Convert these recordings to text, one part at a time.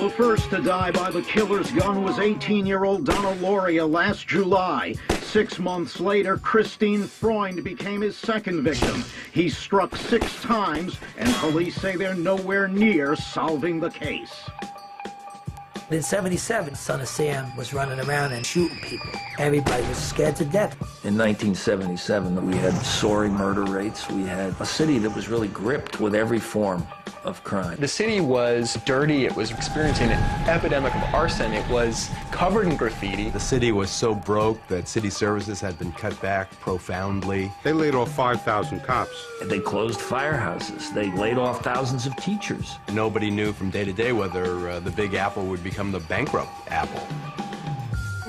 The first to die by the killer's gun was 18-year-old Donna Loria last July. 6 months later, Christine Freund became his second victim. He struck 6 times, and police say they're nowhere near solving the case. In '77, Son of Sam was running around and shooting people. Everybody was scared to death. In 1977, we had soaring murder rates. We had a city that was really gripped with every form of crime. The city was dirty. It was experiencing an epidemic of arson. It was covered in graffiti. The city was so broke that city services had been cut back profoundly. They laid off 5,000 cops. They closed firehouses. They laid off thousands of teachers. Nobody knew from day to day whether the Big Apple would become the bankrupt apple.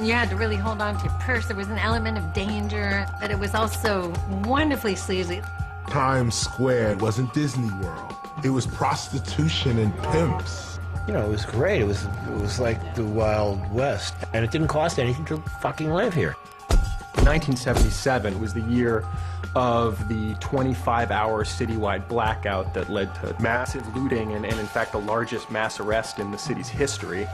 You had to really hold on to your purse. There was an element of danger, but it was also wonderfully sleazy. Times Square wasn't Disney World. It was prostitution and pimps. You know, it was great. It was like the Wild West, and it didn't cost anything to fucking live here. 1977 was the year of the 25-hour citywide blackout that led to massive looting and in fact, the largest mass arrest in the city's history.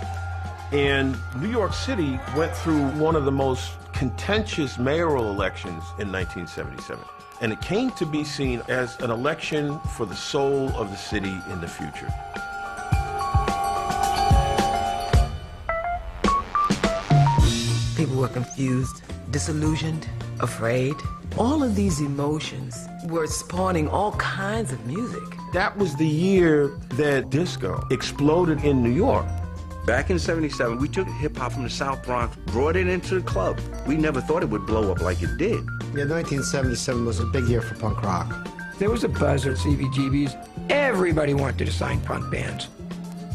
And New York City went through one of the most contentious mayoral elections in 1977. And it came to be seen as an election for the soul of the city in the future. People were confused, disillusioned, afraid. All of these emotions were spawning all kinds of music. That was the year that disco exploded in New York. Back in '77, we took hip-hop from the South Bronx, brought it into the club. We never thought it would blow up like it did. Yeah, 1977 was a big year for punk rock. There was a buzz at CBGBs. Everybody wanted to sign punk bands.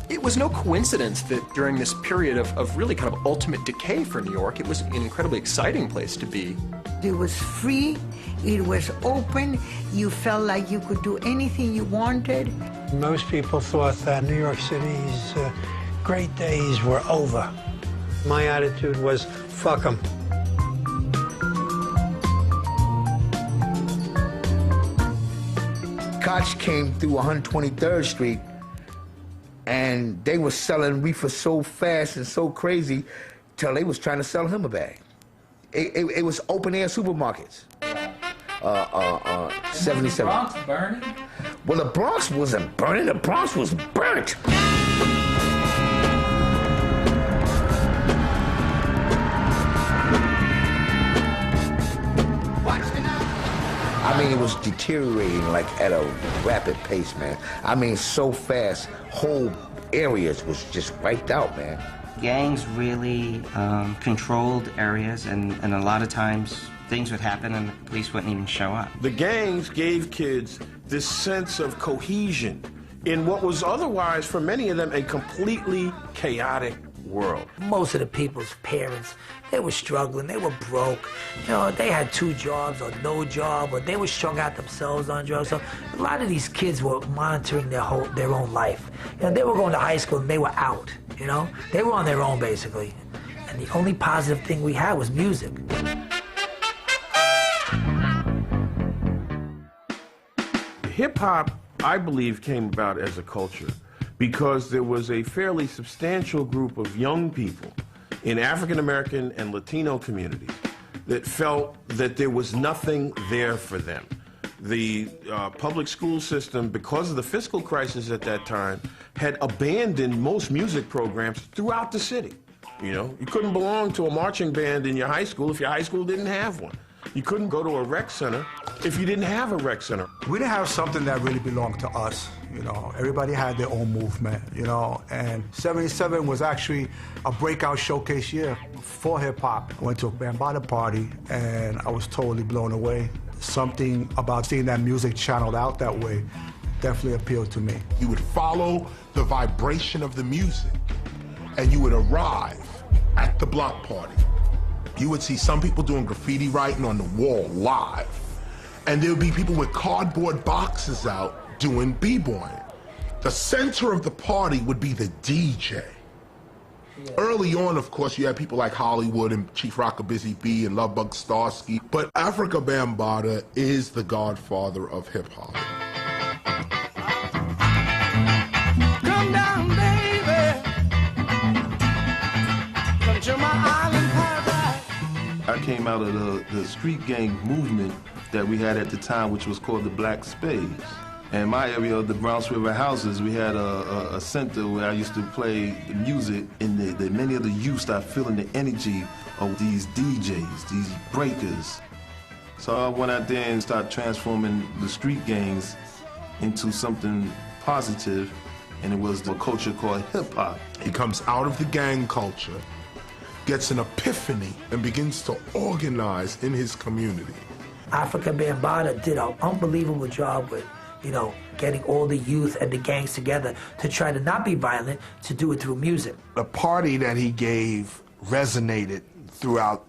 It was no coincidence that during this period of really kind of ultimate decay for New York, it was an incredibly exciting place to be. It was free, it was open, you felt like you could do anything you wanted. Most people thought that New York City's great days were over. My attitude was, fuck them. Koch came through 123rd Street, and they were selling reefer so fast and so crazy till they was trying to sell him a bag. It was open-air supermarkets. 77. The Bronx burning? Well, the Bronx wasn't burning, the Bronx was burnt. I mean, it was deteriorating like at a rapid pace, man. I mean, so fast, whole areas was just wiped out, man. Gangs really controlled areas, and a lot of times things would happen and the police wouldn't even show up. The gangs gave kids this sense of cohesion in what was otherwise, for many of them, a completely chaotic world. Most of the people's parents, they were struggling, they were broke. You know, they had 2 jobs or no job, or they were strung out themselves on drugs. So a lot of these kids were monitoring their own life. You know, they were going to high school and they were out, you know? They were on their own, basically. And the only positive thing we had was music. Hip-hop, I believe, came about as a culture because there was a fairly substantial group of young people in African American and Latino communities that felt that there was nothing there for them. The public school system, because of the fiscal crisis at that time, had abandoned most music programs throughout the city. You know, you couldn't belong to a marching band in your high school if your high school didn't have one. You couldn't go to a rec center if you didn't have a rec center. We didn't have something that really belonged to us, you know. Everybody had their own movement, you know, and '77 was actually a breakout showcase year for hip-hop. I went to a Bambaataa party, and I was totally blown away. Something about seeing that music channeled out that way definitely appealed to me. You would follow the vibration of the music, and you would arrive at the block party. You would see some people doing graffiti writing on the wall live. And there would be people with cardboard boxes out doing b-boying. The center of the party would be the DJ. Yeah. Early on, of course, you had people like Hollywood and Chief Rocker Busy B and Lovebug Starsky, but Afrika Bambaataa is the godfather of hip-hop. Come down, baby, came out of the street gang movement that we had at the time, which was called the Black Spades. And my area of the Bronx River Houses, we had a center where I used to play the music, and many of the youth started feeling the energy of these DJs, these breakers. So I went out there and started transforming the street gangs into something positive, and it was the culture called hip-hop. He comes out of the gang culture, gets an epiphany, and begins to organize in his community. Afrika Bambaataa did an unbelievable job with, you know, getting all the youth and the gangs together to try to not be violent, to do it through music. The party that he gave resonated throughout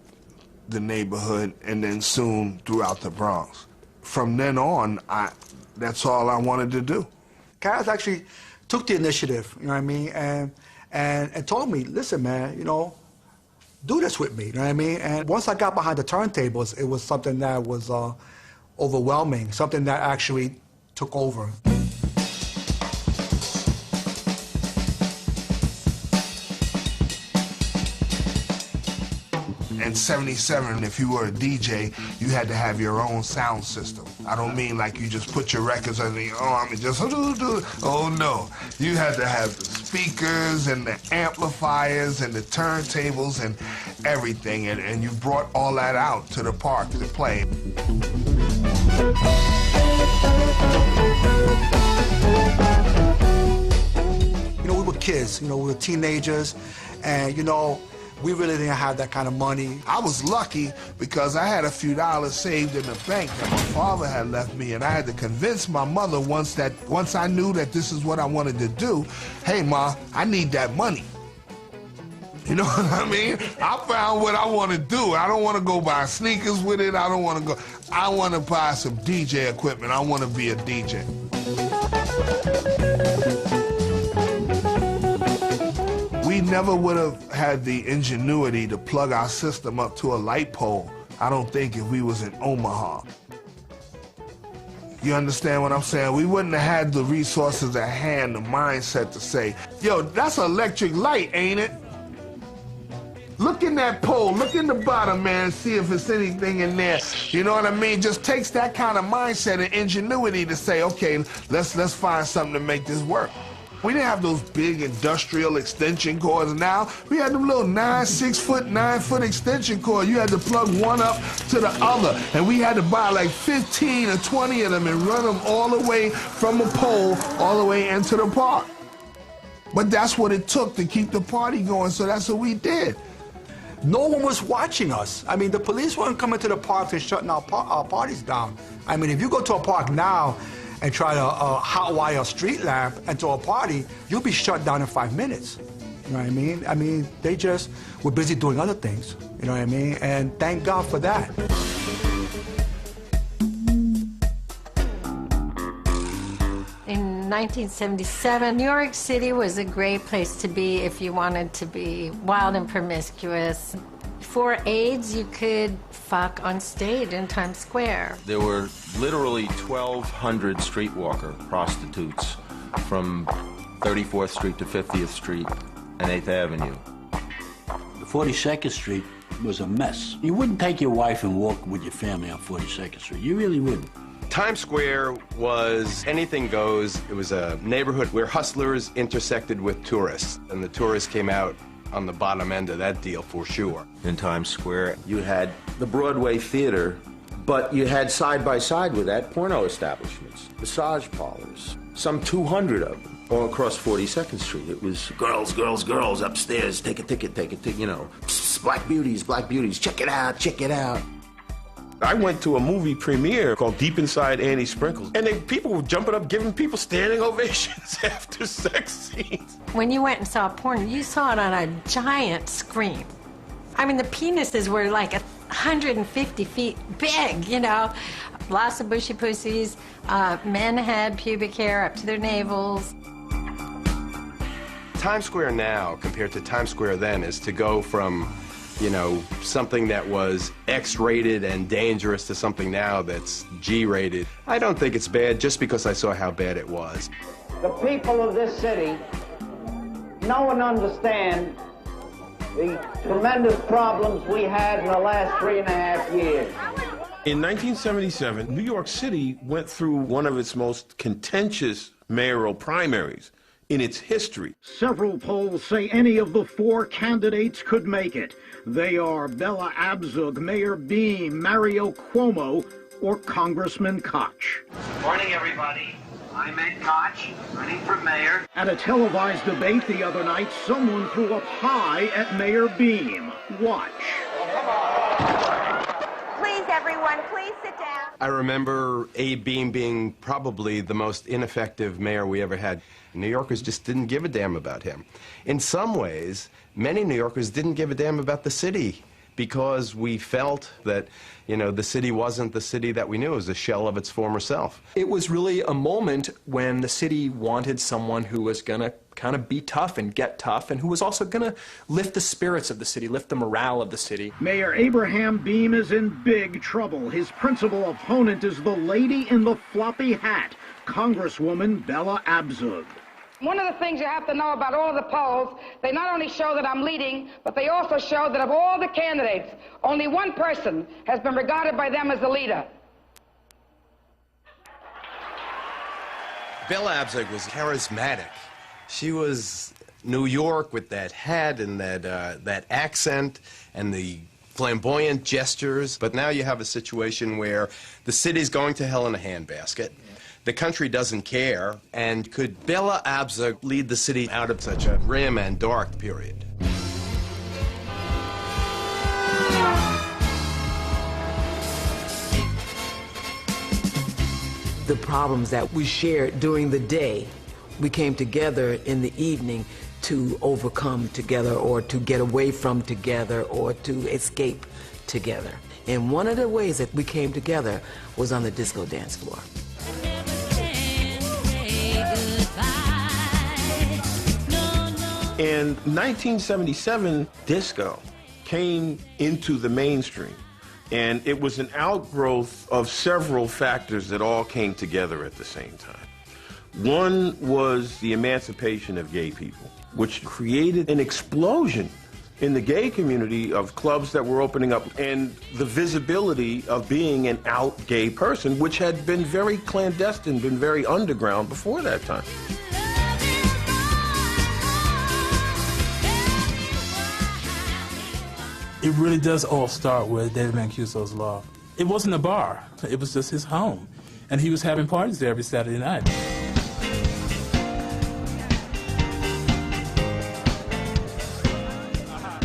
the neighborhood and then soon throughout the Bronx. From then on, that's all I wanted to do. Caz actually took the initiative, you know what I mean, and told me, listen, man, you know, do this with me, you know what I mean? And once I got behind the turntables, it was something that was overwhelming, something that actually took over. In 77, if you were a DJ, you had to have your own sound system. I don't mean like you just put your records under your arm and just do. Oh no. You had to have the speakers and the amplifiers and the turntables and everything, and you brought all that out to the park to play. You know, we were kids, you know, we were teenagers, and you know, we really didn't have that kind of money. I was lucky because I had a few dollars saved in the bank that my father had left me, and I had to convince my mother once I knew that this is what I wanted to do, hey Ma, I need that money. You know what I mean? I found what I want to do. I don't want to go buy sneakers with it. I want to buy some DJ equipment. I want to be a DJ. We never would have had the ingenuity to plug our system up to a light pole, I don't think, if we was in Omaha. You understand what I'm saying? We wouldn't have had the resources at hand, the mindset to say, yo, that's an electric light, ain't it? Look in that pole, look in the bottom, man, see if there's anything in there. You know what I mean? Just takes that kind of mindset and ingenuity to say, okay, let's find something to make this work. We didn't have those big industrial extension cords. Now we had them little 6-foot, 9-foot extension cords. You had to plug one up to the other, and we had to buy like 15 or 20 of them and run them all the way from a pole all the way into the park. But that's what it took to keep the party going, so that's what we did. No one was watching us. I mean, the police weren't coming to the parks and shutting our parties down. I mean, if you go to a park now and try to hotwire a street lamp into a party, you'll be shut down in 5 minutes. You know what I mean? I mean, they just were busy doing other things. You know what I mean? And thank God for that. In 1977, New York City was a great place to be if you wanted to be wild and promiscuous. Before AIDS, you could fuck on stage in Times Square. There were literally 1,200 streetwalker prostitutes from 34th Street to 50th Street and 8th Avenue. 42nd Street was a mess. You wouldn't take your wife and walk with your family on 42nd Street. You really wouldn't. Times Square was anything goes. It was a neighborhood where hustlers intersected with tourists, and the tourists came out on the bottom end of that deal for sure. In Times Square, you had the Broadway theater, but you had side by side with that porno establishments, massage parlors, some 200 of them all across 42nd Street. It was girls, girls, girls upstairs, take a ticket, you know, psst, black beauties, check it out, check it out. I went to a movie premiere called Deep Inside Annie Sprinkles, and people were jumping up, giving people standing ovations after sex scenes. When you went and saw porn, you saw it on a giant screen. I mean, the penises were like 150 feet big, you know. Lots of bushy pussies. Men had pubic hair up to their navels. Times Square now, compared to Times Square then, is to go from, you know, something that was X-rated and dangerous to something now that's G-rated. I don't think it's bad just because I saw how bad it was. The people of this city know and understand the tremendous problems we had in the last 3.5 years. In 1977, New York City went through one of its most contentious mayoral primaries in its history. Several polls say any of the 4 candidates could make it. They are Bella Abzug, Mayor Beam, Mario Cuomo, or Congressman Koch. Morning, everybody. I'm Ed Koch, running for mayor. At a televised debate the other night, someone threw up high at Mayor Beam. Watch. Please, everyone, please sit down. I remember Abe Beam being probably the most ineffective mayor we ever had. New Yorkers just didn't give a damn about him. In some ways, many New Yorkers didn't give a damn about the city because we felt that, you know, the city wasn't the city that we knew. It was a shell of its former self. It was really a moment when the city wanted someone who was going to kind of be tough and get tough, and who was also going to lift the spirits of the city, lift the morale of the city. Mayor Abraham Beam is in big trouble. His principal opponent is the lady in the floppy hat, Congresswoman Bella Abzug. One of the things you have to know about all the polls, they not only show that I'm leading, but they also show that of all the candidates, only one person has been regarded by them as the leader. Bella Abzug was charismatic. She was New York with that hat and that accent and the flamboyant gestures. But now you have a situation where the city's going to hell in a handbasket. The country doesn't care. And could Bella Abzug lead the city out of such a grim and dark period? The problems that we shared during the day, we came together in the evening to overcome together, or to get away from together, or to escape together. And one of the ways that we came together was on the disco dance floor. In 1977, disco came into the mainstream, and it was an outgrowth of several factors that all came together at the same time. One was the emancipation of gay people, which created an explosion in the gay community of clubs that were opening up, and the visibility of being an out gay person, which had been very clandestine, been very underground before that time. It really does all start with David Mancuso's Loft. It wasn't a bar, it was just his home. And he was having parties there every Saturday night.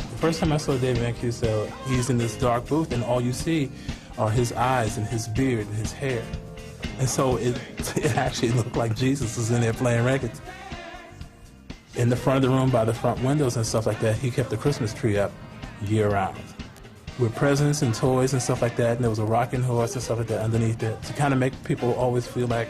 The first time I saw David Mancuso, he's in this dark booth, and all you see are his eyes and his beard and his hair. And so it actually looked like Jesus was in there playing records. In the front of the room, by the front windows and stuff like that, he kept the Christmas tree up year-round with presents and toys and stuff like that, and there was a rocking horse and stuff like that underneath it to kind of make people always feel like,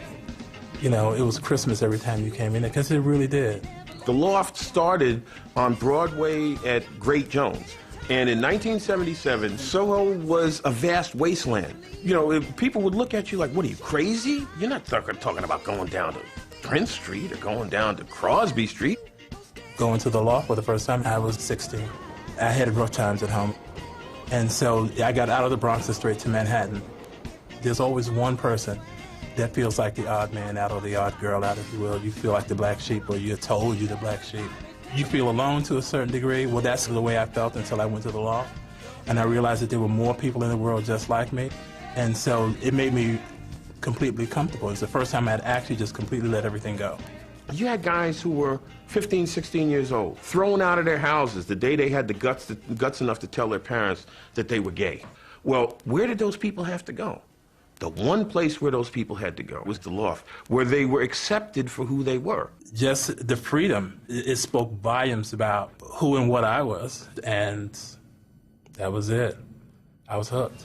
you know, it was Christmas every time you came in there, because it really did. The Loft started on Broadway at Great Jones, and in 1977, Soho was a vast wasteland. You know, people would look at you like, what are you, crazy? You're not talking about going down to Prince Street or going down to Crosby Street. Going to the Loft for the first time, I was 16. I had rough times at home. And so I got out of the Bronx and straight to Manhattan. There's always one person that feels like the odd man out, or the odd girl out, if you will. You feel like the black sheep, or you're told you're the black sheep. You feel alone to a certain degree. Well, that's the way I felt until I went to the Loft. And I realized that there were more people in the world just like me. And so it made me completely comfortable. It was the first time I'd actually just completely let everything go. You had guys who were 15, 16 years old, thrown out of their houses the day they had the guts enough to tell their parents that they were gay. Well, where did those people have to go? The one place where those people had to go was the Loft, where they were accepted for who they were. Just the freedom, it spoke volumes about who and what I was, and that was it. I was hooked.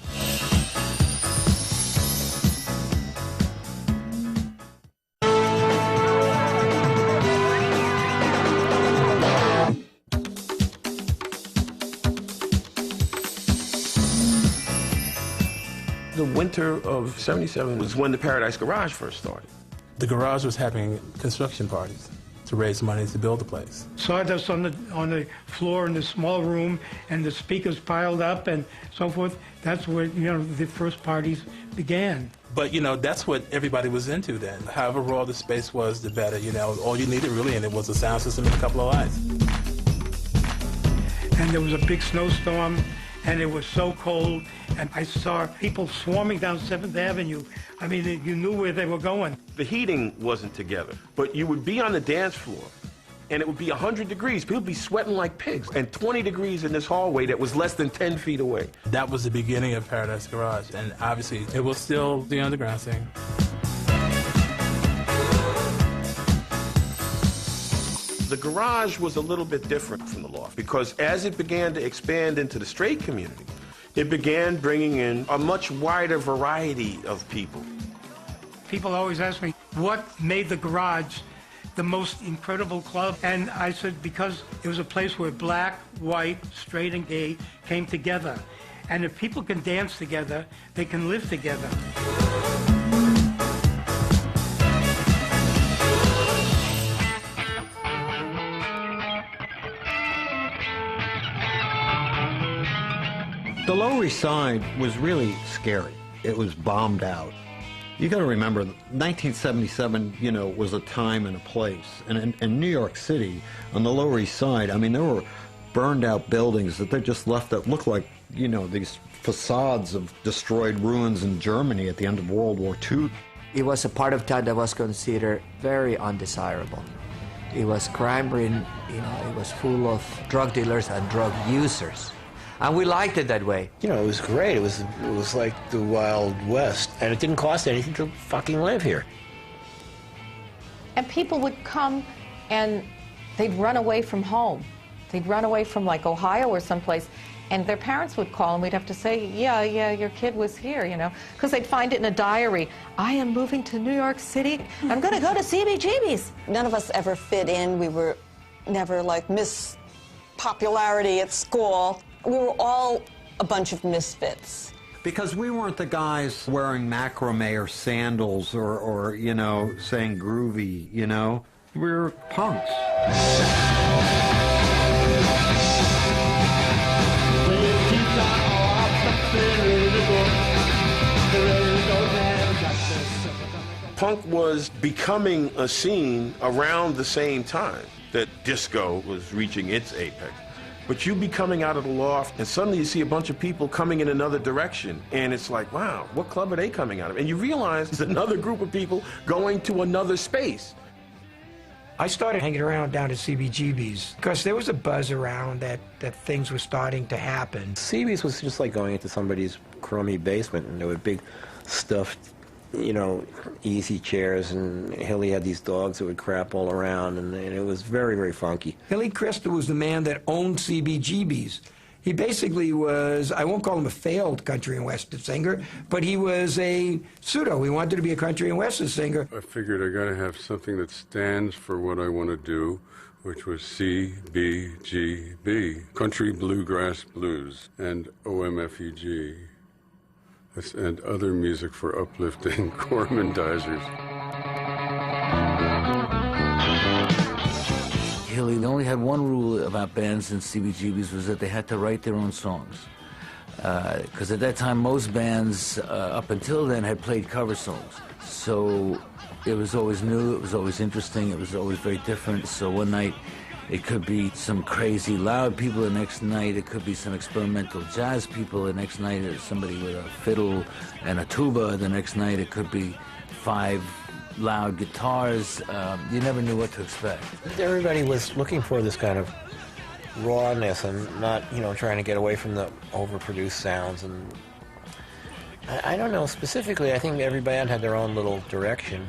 The winter of '77 was when the Paradise Garage first started. The garage was having construction parties. to raise money to build the place. Sawdust on the floor in the small room, and the speakers piled up and so forth. That's where, you know, the first parties began. But, you know, that's what everybody was into then. However raw the space was, the better, you know. All you needed really in it was a sound system and a couple of lights. And there was a big snowstorm, and it was so cold, and I saw people swarming down 7th Avenue. I mean, you knew where they were going. The heating wasn't together, but you would be on the dance floor, and it would be 100 degrees. People would be sweating like pigs, and 20 degrees in this hallway that was less than 10 feet away. That was the beginning of Paradise Garage, and obviously it was still the underground scene. The garage was a little bit different from the loft because as it began to expand into the straight community, it began bringing in a much wider variety of people. People always ask me, what made the garage the most incredible club? And I said, because it was a place where black, white, straight, and gay came together. And if people can dance together, they can live together. The Lower East Side was really scary. It was bombed out. You got to remember, 1977, you know, was a time and a place. And in New York City, on the Lower East Side, I mean, there were burned out buildings that they just left that looked like, you know, these facades of destroyed ruins in Germany at the end of World War II. It was a part of town that was considered very undesirable. It was crime-ridden, you know, it was full of drug dealers and drug users. And we liked it that way. You know, it was great. It was like the Wild West, and it didn't cost anything to fucking live here. And people would come and they'd run away from home. They'd run away from like Ohio or someplace, and their parents would call and we'd have to say, yeah, your kid was here, you know, because they'd find it in a diary. I am moving to New York City. I'm going to go to CBGB's. None of us ever fit in. We were never like Miss Popularity at school. We were all a bunch of misfits. Because we weren't the guys wearing macrame or sandals or you know, saying groovy, you know? We were punks. Punk was becoming a scene around the same time that disco was reaching its apex. But you be coming out of the loft, and suddenly you see a bunch of people coming in another direction, and it's like, wow, what club are they coming out of? And you realize there's another group of people going to another space. I started hanging around down to CBGB's because there was a buzz around that things were starting to happen. CB's was just like going into somebody's crummy basement, and there were big stuffed, you know, easy chairs, and Hilly had these dogs that would crap all around, and it was very, very funky. Hilly Crystal was the man that owned CBGB's. He basically was, I won't call him a failed country and western singer, but he was a pseudo. He wanted to be a country and western singer. I figured I got to have something that stands for what I want to do, which was CBGB, Country Bluegrass Blues, and OMFEG. And other music for uplifting gormandizers. Hilly, they only had one rule about bands in CBGB's was that they had to write their own songs. Because at that time, most bands, up until then, had played cover songs. So it was always new, it was always interesting, it was always very different. So one night, it could be some crazy loud people. The next night, it could be some experimental jazz people. The next night, it's somebody with a fiddle and a tuba. The next night, it could be 5 loud guitars. You never knew what to expect. Everybody was looking for this kind of rawness and not, you know, trying to get away from the overproduced sounds. And I don't know, specifically, I think every band had their own little direction.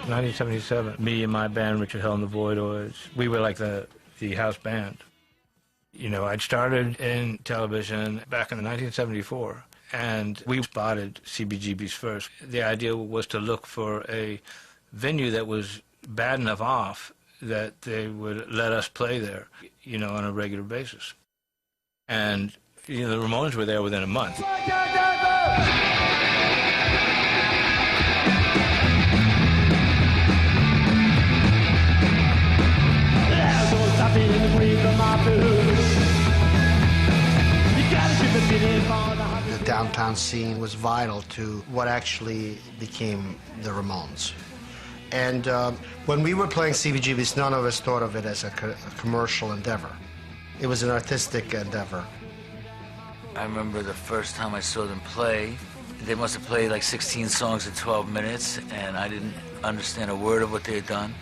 1977, me and my band, Richard Hell and the Voidoids, we were like the house band. You know, I'd started in television back in 1974, and we spotted CBGB's first. The idea was to look for a venue that was bad enough off that they would let us play there, you know, on a regular basis. And, you know, the Ramones were there within a month. The downtown scene was vital to what actually became the Ramones. And when we were playing CBGBs, none of us thought of it as a commercial endeavor. It was an artistic endeavor. I remember the first time I saw them play. They must have played like 16 songs in 12 minutes, and I didn't understand a word of what they had done.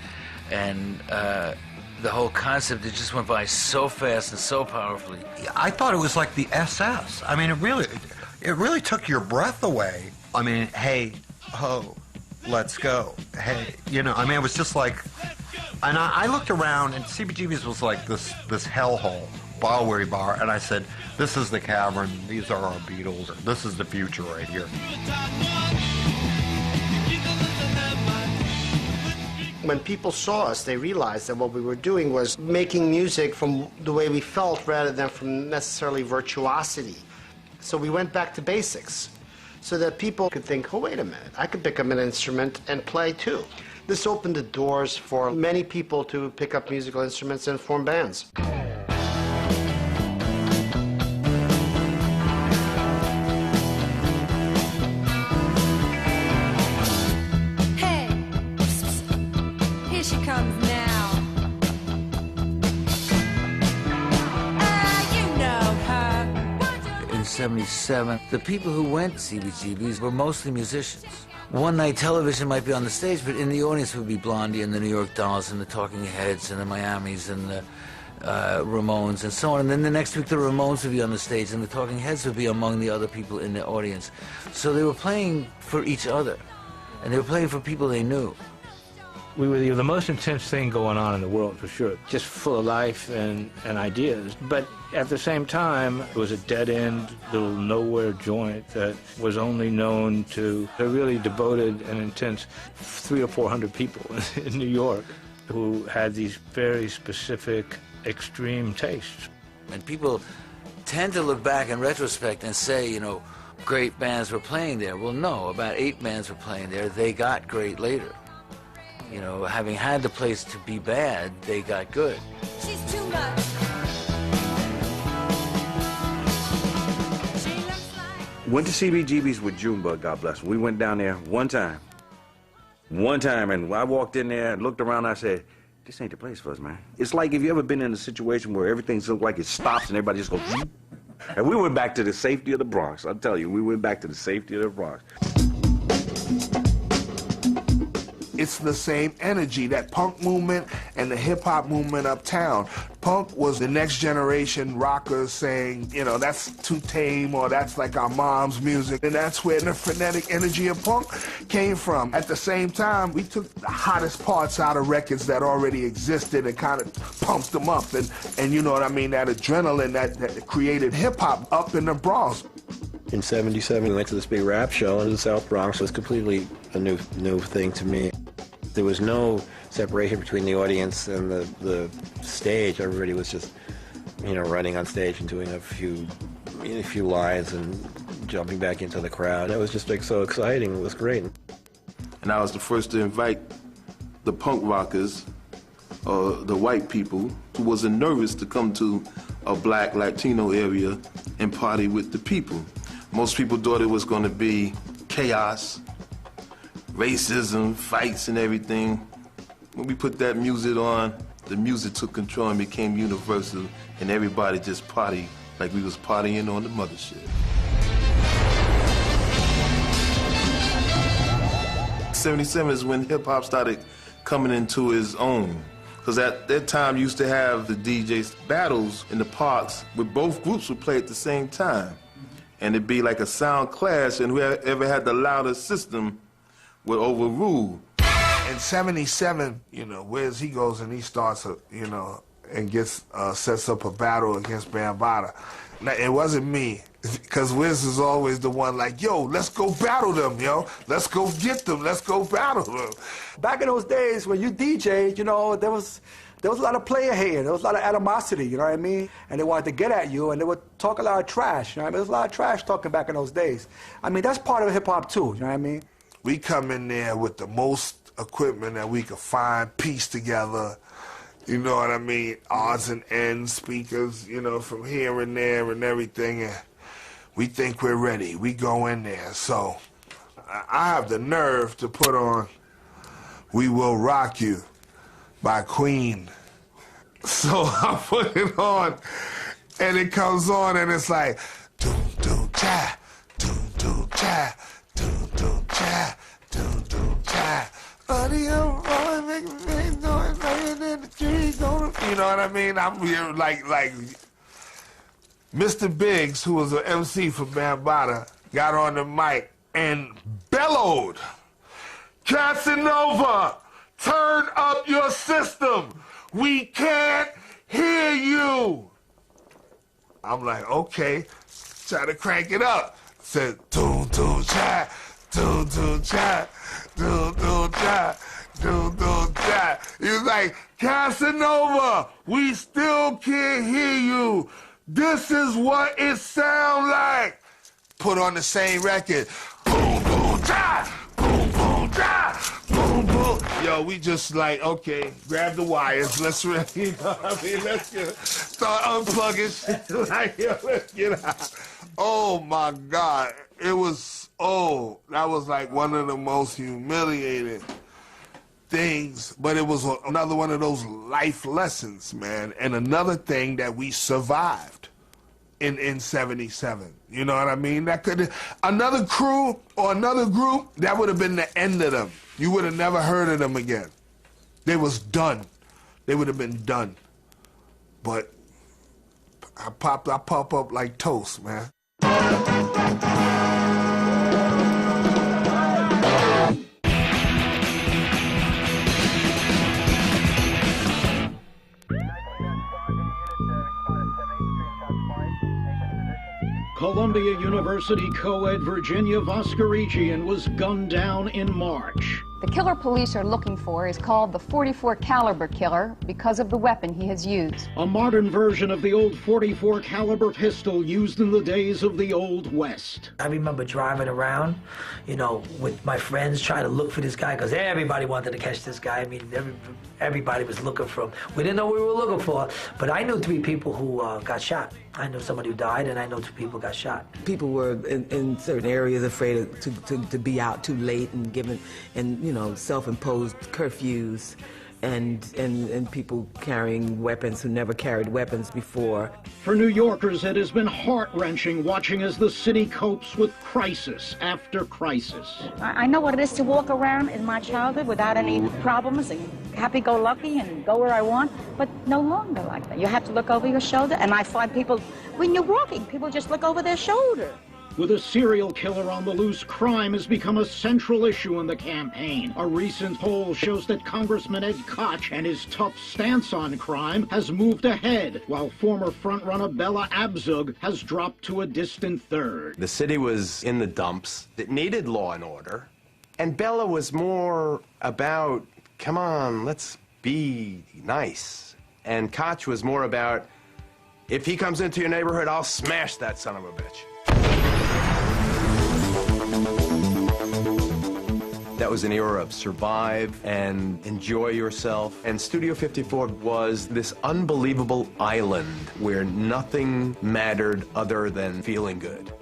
And the whole concept, it just went by so fast and so powerfully. I thought it was like the SS. I mean, it really took your breath away. I mean, hey, ho, let's go. Hey, you know, I mean, it was just like, and I looked around, and CBGB's was like this hellhole, Bowery Bar, and I said, this is the cavern, these are our Beatles, this is the future right here. When people saw us, they realized that what we were doing was making music from the way we felt rather than from necessarily virtuosity. So we went back to basics so that people could think, oh, wait a minute, I could pick up an instrument and play too. This opened the doors for many people to pick up musical instruments and form bands. In 77, the people who went to CBGBs were mostly musicians. One night television might be on the stage, but in the audience would be Blondie and the New York Dolls and the Talking Heads and the Miamis and the Ramones and so on. And then the next week the Ramones would be on the stage and the Talking Heads would be among the other people in the audience. So they were playing for each other, and they were playing for people they knew. We were the most intense thing going on in the world, for sure. Just full of life and ideas. But at the same time, it was a dead-end, little nowhere joint that was only known to a really devoted and intense 300 or 400 people in New York who had these very specific, extreme tastes. And people tend to look back in retrospect and say, you know, great bands were playing there. Well, no, about 8 bands were playing there. They got great later. You know, having had the place to be bad, they got good. She's too much. Went to CBGB's with Junebug, God bless him. We went down there one time, and I walked in there and looked around, and I said, this ain't the place for us, man. It's like if you ever been in a situation where everything looks like it stops and everybody just goes, and we went back to the safety of the Bronx. I'll tell you, we went back to the safety of the Bronx. It's the same energy, that punk movement and the hip-hop movement uptown. Punk was the next generation rockers saying, you know, that's too tame, or that's like our mom's music. And that's where the frenetic energy of punk came from. At the same time, we took the hottest parts out of records that already existed and kind of pumped them up. And you know what I mean, that adrenaline that created hip-hop up in the Bronx. In 77, we went to this big rap show in the South Bronx. It was completely a new thing to me. There was no separation between the audience and the stage. Everybody was just, you know, running on stage and doing a few lines and jumping back into the crowd. It was just like so exciting. It was great. And I was the first to invite the punk rockers, the white people, who wasn't nervous to come to a black Latino area and party with the people. Most people thought it was going to be chaos, racism, fights and everything. When we put that music on, the music took control and became universal, and everybody just partied like we was partying on the mothership. 77 is when hip-hop started coming into its own. Because at that time, you used to have the DJs battles in the parks where both groups would play at the same time. And it'd be like a sound clash, and whoever had the loudest system would overrule. In 77, you know, Wiz, he goes and he starts, you know, and sets up a battle against Bambaataa. Now, it wasn't me, because Wiz is always the one like, yo, let's go battle them, yo. Let's go get them. Let's go battle them. Back in those days when you DJ'd, you know, there was a lot of player hating. There was a lot of animosity, you know what I mean? And they wanted to get at you, and they would talk a lot of trash, you know what I mean? There was a lot of trash talking back in those days. I mean, that's part of hip-hop, too, you know what I mean? We come in there with the most equipment that we could find, piece together, You know what I mean? Odds and ends speakers, you know, from here and there and everything. And we think we're ready. We go in there. So I have the nerve to put on We Will Rock You by Queen. So I put it on, and it comes on, and it's like, do-do-cha, do-do-cha, do-do-cha, do-do-cha. Audio rolling, making noise, laying in the trees, you know what I mean? I'm here like Mr. Biggs, who was an MC for Bambaataa, got on the mic and bellowed, Casanova, turn up your system. We can't hear you. I'm like, okay, try to crank it up. Said, do-do-cha, do-do-cha, do-do-cha, do-do-cha. He was like, Casanova, we still can't hear you. This is what it sounds like. Put on the same record. Boom, boom, cha, boom, boom, cha, boom, boom. Yo, we just like, okay, grab the wires. Let's really, you know what I mean? Let's start unplugging shit. Like, yo, let's get out. Oh, my God. It was, that was like one of the most humiliating things, but it was another one of those life lessons, man, and another thing that we survived in 77. You know what I mean? That could, another crew or another group, that would have been the end of them. You would have never heard of them again. They was done. They would have been done. But I pop up like toast, man. Columbia University co-ed Virginia Voskerichian was gunned down in March. The killer police are looking for is called the .44 caliber killer because of the weapon he has used. A modern version of the old .44 caliber pistol used in the days of the Old West. I remember driving around, you know, with my friends trying to look for this guy because everybody wanted to catch this guy. I mean, everybody was looking for him. We didn't know what we were looking for, but I knew 3 people who got shot. I know somebody who died, and I know 2 people got shot. People were in certain areas afraid to be out too late and given, and you know, self-imposed curfews, and people carrying weapons who never carried weapons before. For New Yorkers, it has been heart-wrenching watching as the city copes with crisis after crisis. I know what it is to walk around in my childhood without any problems and happy-go-lucky and go where I want, but no longer like that. You have to look over your shoulder, and I find people, when you're walking, people just look over their shoulder. With a serial killer on the loose, crime has become a central issue in the campaign. A recent poll shows that Congressman Ed Koch and his tough stance on crime has moved ahead, while former frontrunner Bella Abzug has dropped to a distant third. The city was in the dumps. It needed law and order. And Bella was more about, come on, let's be nice. And Koch was more about, if he comes into your neighborhood, I'll smash that son of a bitch. That was an era of survive and enjoy yourself. And Studio 54 was this unbelievable island where nothing mattered other than feeling good.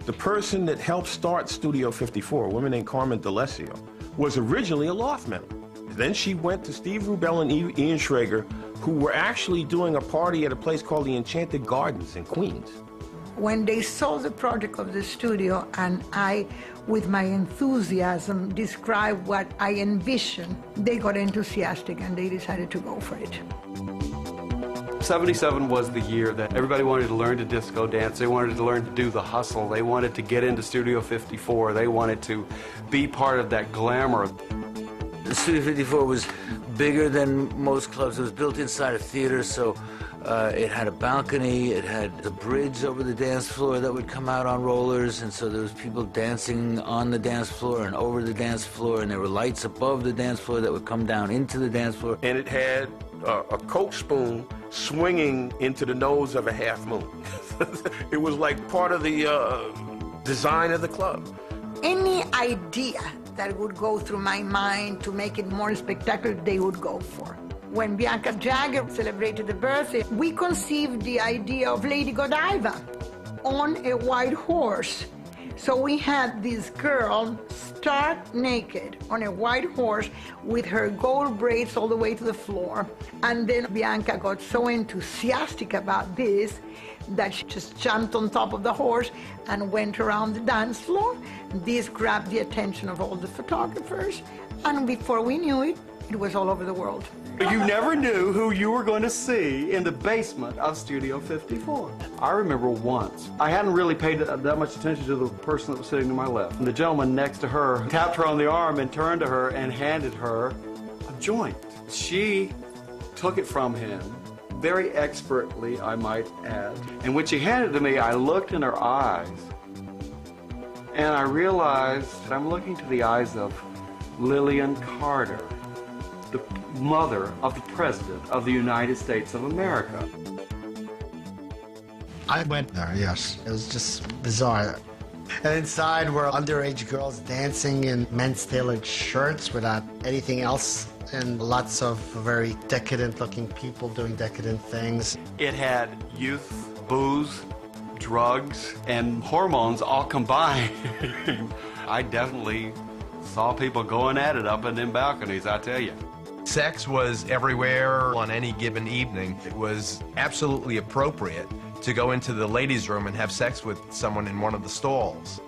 The person that helped start Studio 54, a woman named Carmen D'Alessio, was originally a loft member. Then she went to Steve Rubel and Ian Schrager, who were actually doing a party at a place called the Enchanted Gardens in Queens. When they saw the project of the studio and I, with my enthusiasm, described what I envisioned, they got enthusiastic and they decided to go for it. 77 was the year that everybody wanted to learn to disco dance. They wanted to learn to do the hustle. They wanted to get into Studio 54. They wanted to be part of that glamour. The Studio 54 was bigger than most clubs. It was built inside a theater, so it had a balcony, it had the bridge over the dance floor that would come out on rollers, and so there was people dancing on the dance floor and over the dance floor, and there were lights above the dance floor that would come down into the dance floor. And it had a Coke spoon swinging into the nose of a half moon. It was like part of the design of the club. Any idea that would go through my mind to make it more spectacular, they would go for. when Bianca Jagger celebrated the birthday, we conceived the idea of Lady Godiva on a white horse. So we had this girl stark naked on a white horse with her gold braids all the way to the floor. And then Bianca got so enthusiastic about this that she just jumped on top of the horse and went around the dance floor. This grabbed the attention of all the photographers, and before we knew it, it was all over the world. You never knew who you were going to see in the basement of Studio 54. I remember once, I hadn't really paid that much attention to the person that was sitting to my left. And the gentleman next to her tapped her on the arm and turned to her and handed her a joint. She took it from him, very expertly, I might add. And when she handed it to me, I looked in her eyes, and I realized that I'm looking to the eyes of Lillian Carter, the mother of the President of the United States of America. I went there, yes. It was just bizarre. And inside were underage girls dancing in men's tailored shirts without anything else, and lots of very decadent-looking people doing decadent things. It had youth, booze, drugs, and hormones all combined. I definitely saw people going at it up in them balconies, I tell you. Sex was everywhere on any given evening. It was absolutely appropriate to go into the ladies' room and have sex with someone in one of the stalls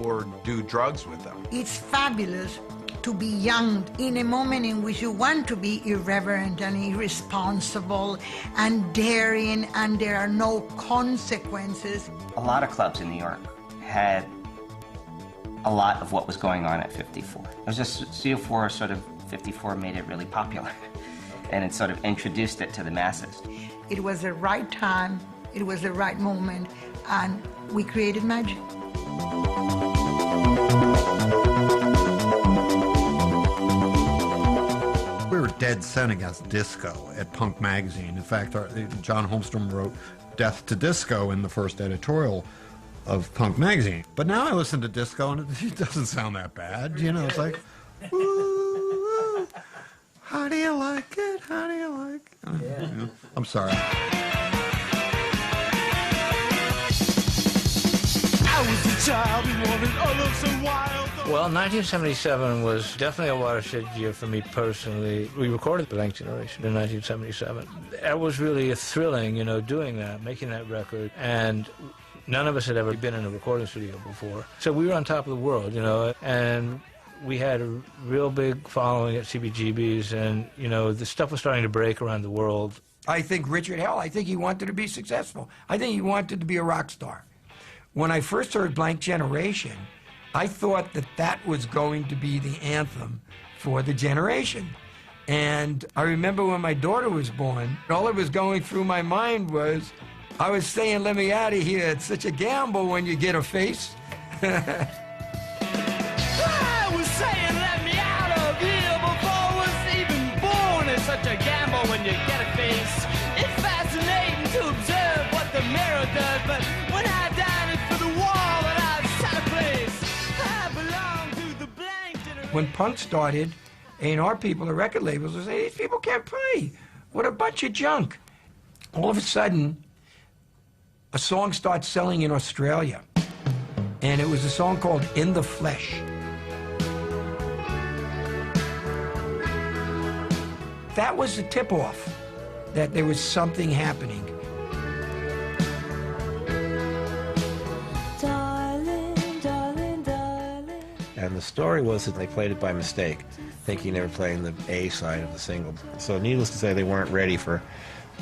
or do drugs with them. It's fabulous to be young in a moment in which you want to be irreverent and irresponsible and daring, and there are no consequences. A lot of clubs in New York had a lot of what was going on at 54. It was just Studio 4 sort of 54 made it really popular, and it sort of introduced it to the masses. It was the right time, it was the right moment, and we created magic. We were dead set against disco at Punk magazine. In fact, John Holmstrom wrote Death to Disco in the first editorial of Punk magazine. But now I listen to disco and it doesn't sound that bad. You know, it's like, ooh, how do you like it? How do you like it? Yeah. You know, I'm sorry. I was a child who wanted all of some wild. Well, 1977 was definitely a watershed year for me personally. We recorded Blank Generation in 1977. It was really thrilling, you know, doing that, making that record, and none of us had ever been in a recording studio before. So we were on top of the world, you know, and we had a real big following at CBGB's, and, you know, the stuff was starting to break around the world. I think Richard Hell, I think he wanted to be successful. I think he wanted to be a rock star. When I first heard Blank Generation, I thought that that was going to be the anthem for the generation. And I remember when my daughter was born, all that was going through my mind was, I was saying, let me out of here. It's such a gamble when you get a face. I was saying, let me out of here before I was even born. It's such a gamble when you get a face. It's fascinating to observe what the mirror does, but when I die, it's for the wall that I've set a place. I belong to the blank generation. When punk started, A&R people, the record labels, would say, these people can't play. What a bunch of junk. All of a sudden, a song starts selling in Australia, and it was a song called In the Flesh. That was the tip-off that there was something happening. Darling, darling, darling. And the story was that they played it by mistake, thinking they were playing the A side of the single. So needless to say, they weren't ready for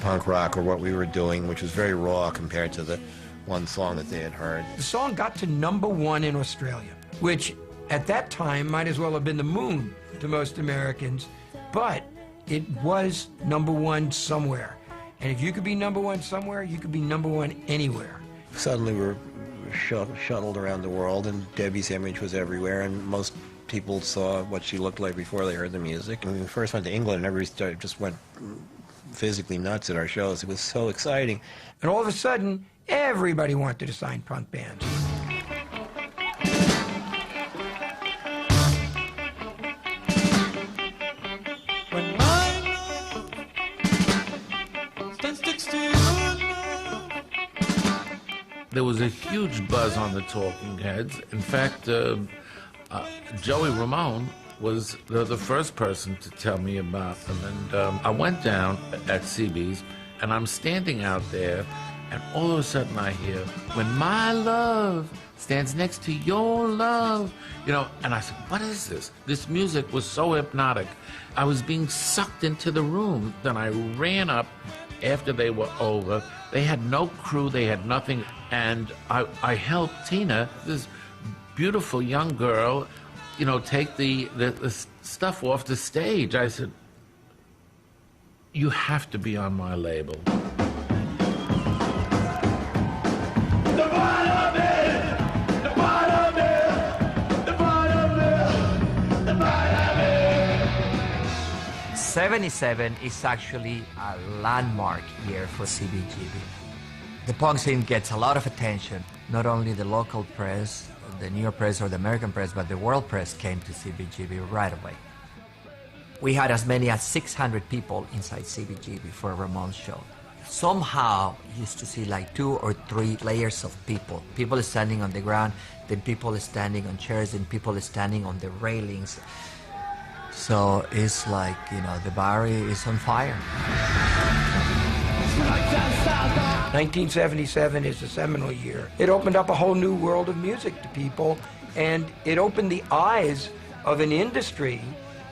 punk rock or what we were doing, which was very raw compared to the one song that they had heard. The song got to #1 in Australia, which at that time might as well have been the moon to most Americans, but it was #1 somewhere. And if you could be #1 somewhere, you could be #1 anywhere. Suddenly we were shuttled around the world, and Debbie's image was everywhere, and most people saw what she looked like before they heard the music. And when we first went to England, everybody just went physically nuts at our shows. It was so exciting. And all of a sudden, everybody wanted to sign punk bands. When my love There was a huge buzz on the Talking Heads. In fact, Joey Ramone was the first person to tell me about them. And I went down at CB's, and I'm standing out there, and all of a sudden I hear, "When my love stands next to your love," you know, and I said, what is this? This music was so hypnotic. I was being sucked into the room. Then I ran up after they were over. They had no crew, they had nothing, and I helped Tina, this beautiful young girl, you know, take the stuff off the stage. I said, "You have to be on my label." The bottom is, the bottom is, the bottom is, the bottom is. 77 is actually a landmark year for CBGB. The punk scene gets a lot of attention. Not only the local press, the New York press or the American press, but the world press came to CBGB right away. We had as many as 600 people inside CBGB for a Ramone show. Somehow, you used to see like 2 or 3 layers of people. People standing on the ground, then people standing on chairs, and people standing on the railings. So it's like, you know, the bar is on fire. 1977 is a seminal year. It opened up a whole new world of music to people, and it opened the eyes of an industry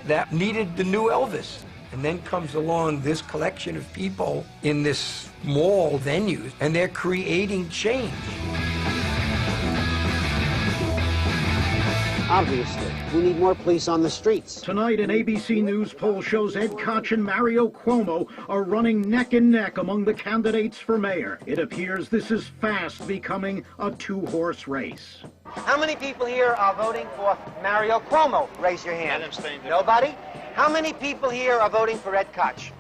that needed the new Elvis. And then comes along this collection of people in this mall venues, and they're creating change. Obviously, we need more police on the streets. Tonight, an ABC News poll shows Ed Koch and Mario Cuomo are running neck and neck among the candidates for mayor. It appears this is fast becoming a 2-horse race. How many people here are voting for Mario Cuomo? Raise your hand. Nobody? How many people here are voting for Ed Koch?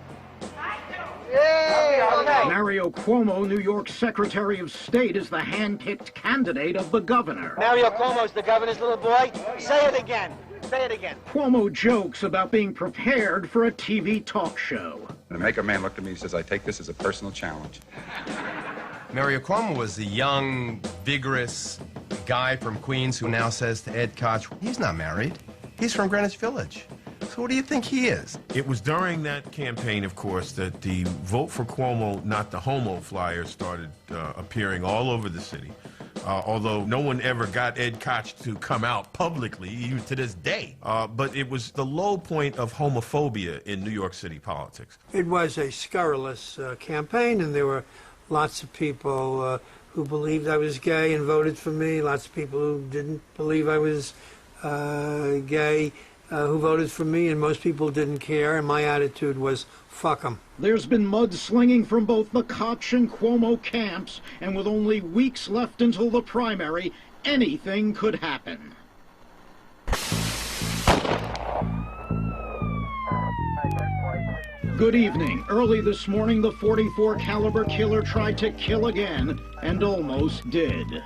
Yay! Okay. Mario Cuomo, New York's Secretary of State, is the hand-picked candidate of the governor. Mario Cuomo's the governor's little boy? Say it again. Say it again. Cuomo jokes about being prepared for a TV talk show. The Maker Man looked at me and says, "I take this as a personal challenge." Mario Cuomo was the young, vigorous guy from Queens who now says to Ed Koch, he's not married. He's from Greenwich Village. So what do you think he is? It was during that campaign, of course, that the Vote for Cuomo, Not the Homo flyers started appearing all over the city. Although no one ever got Ed Koch to come out publicly, even to this day. But it was the low point of homophobia in New York City politics. It was a scurrilous campaign, and there were lots of people who believed I was gay and voted for me, lots of people who didn't believe I was gay who voted for me, and most people didn't care, and my attitude was, fuck them. There's been mudslinging from both the Koch and Cuomo camps, and with only weeks left until the primary, anything could happen. Good evening. Early this morning, the .44 caliber killer tried to kill again, and almost did.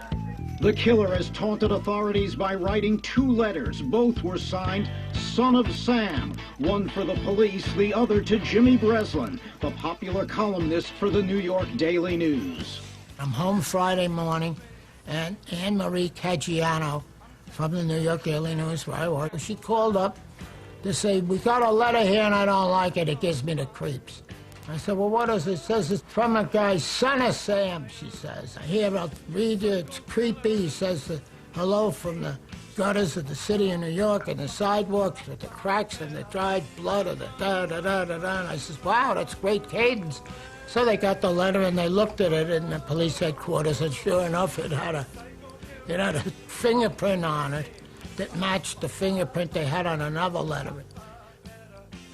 The killer has taunted authorities by writing 2 letters. Both were signed Son of Sam, one for the police, the other to Jimmy Breslin, the popular columnist for the New York Daily News. I'm home Friday morning, and Anne Marie Caggiano from the New York Daily News, where I work, she called up to say, "We got a letter here and I don't like it. It gives me the creeps." I said, "Well, what is it?" It says it's from a guy, Son of Sam, she says. Here, I'll read you. It's creepy. He says, hello from the gutters of the city of New York and the sidewalks with the cracks and the dried blood of the da-da-da-da-da. And I says, wow, that's great cadence. So they got the letter and they looked at it in the police headquarters, and sure enough, it had a fingerprint on it that matched the fingerprint they had on another letter.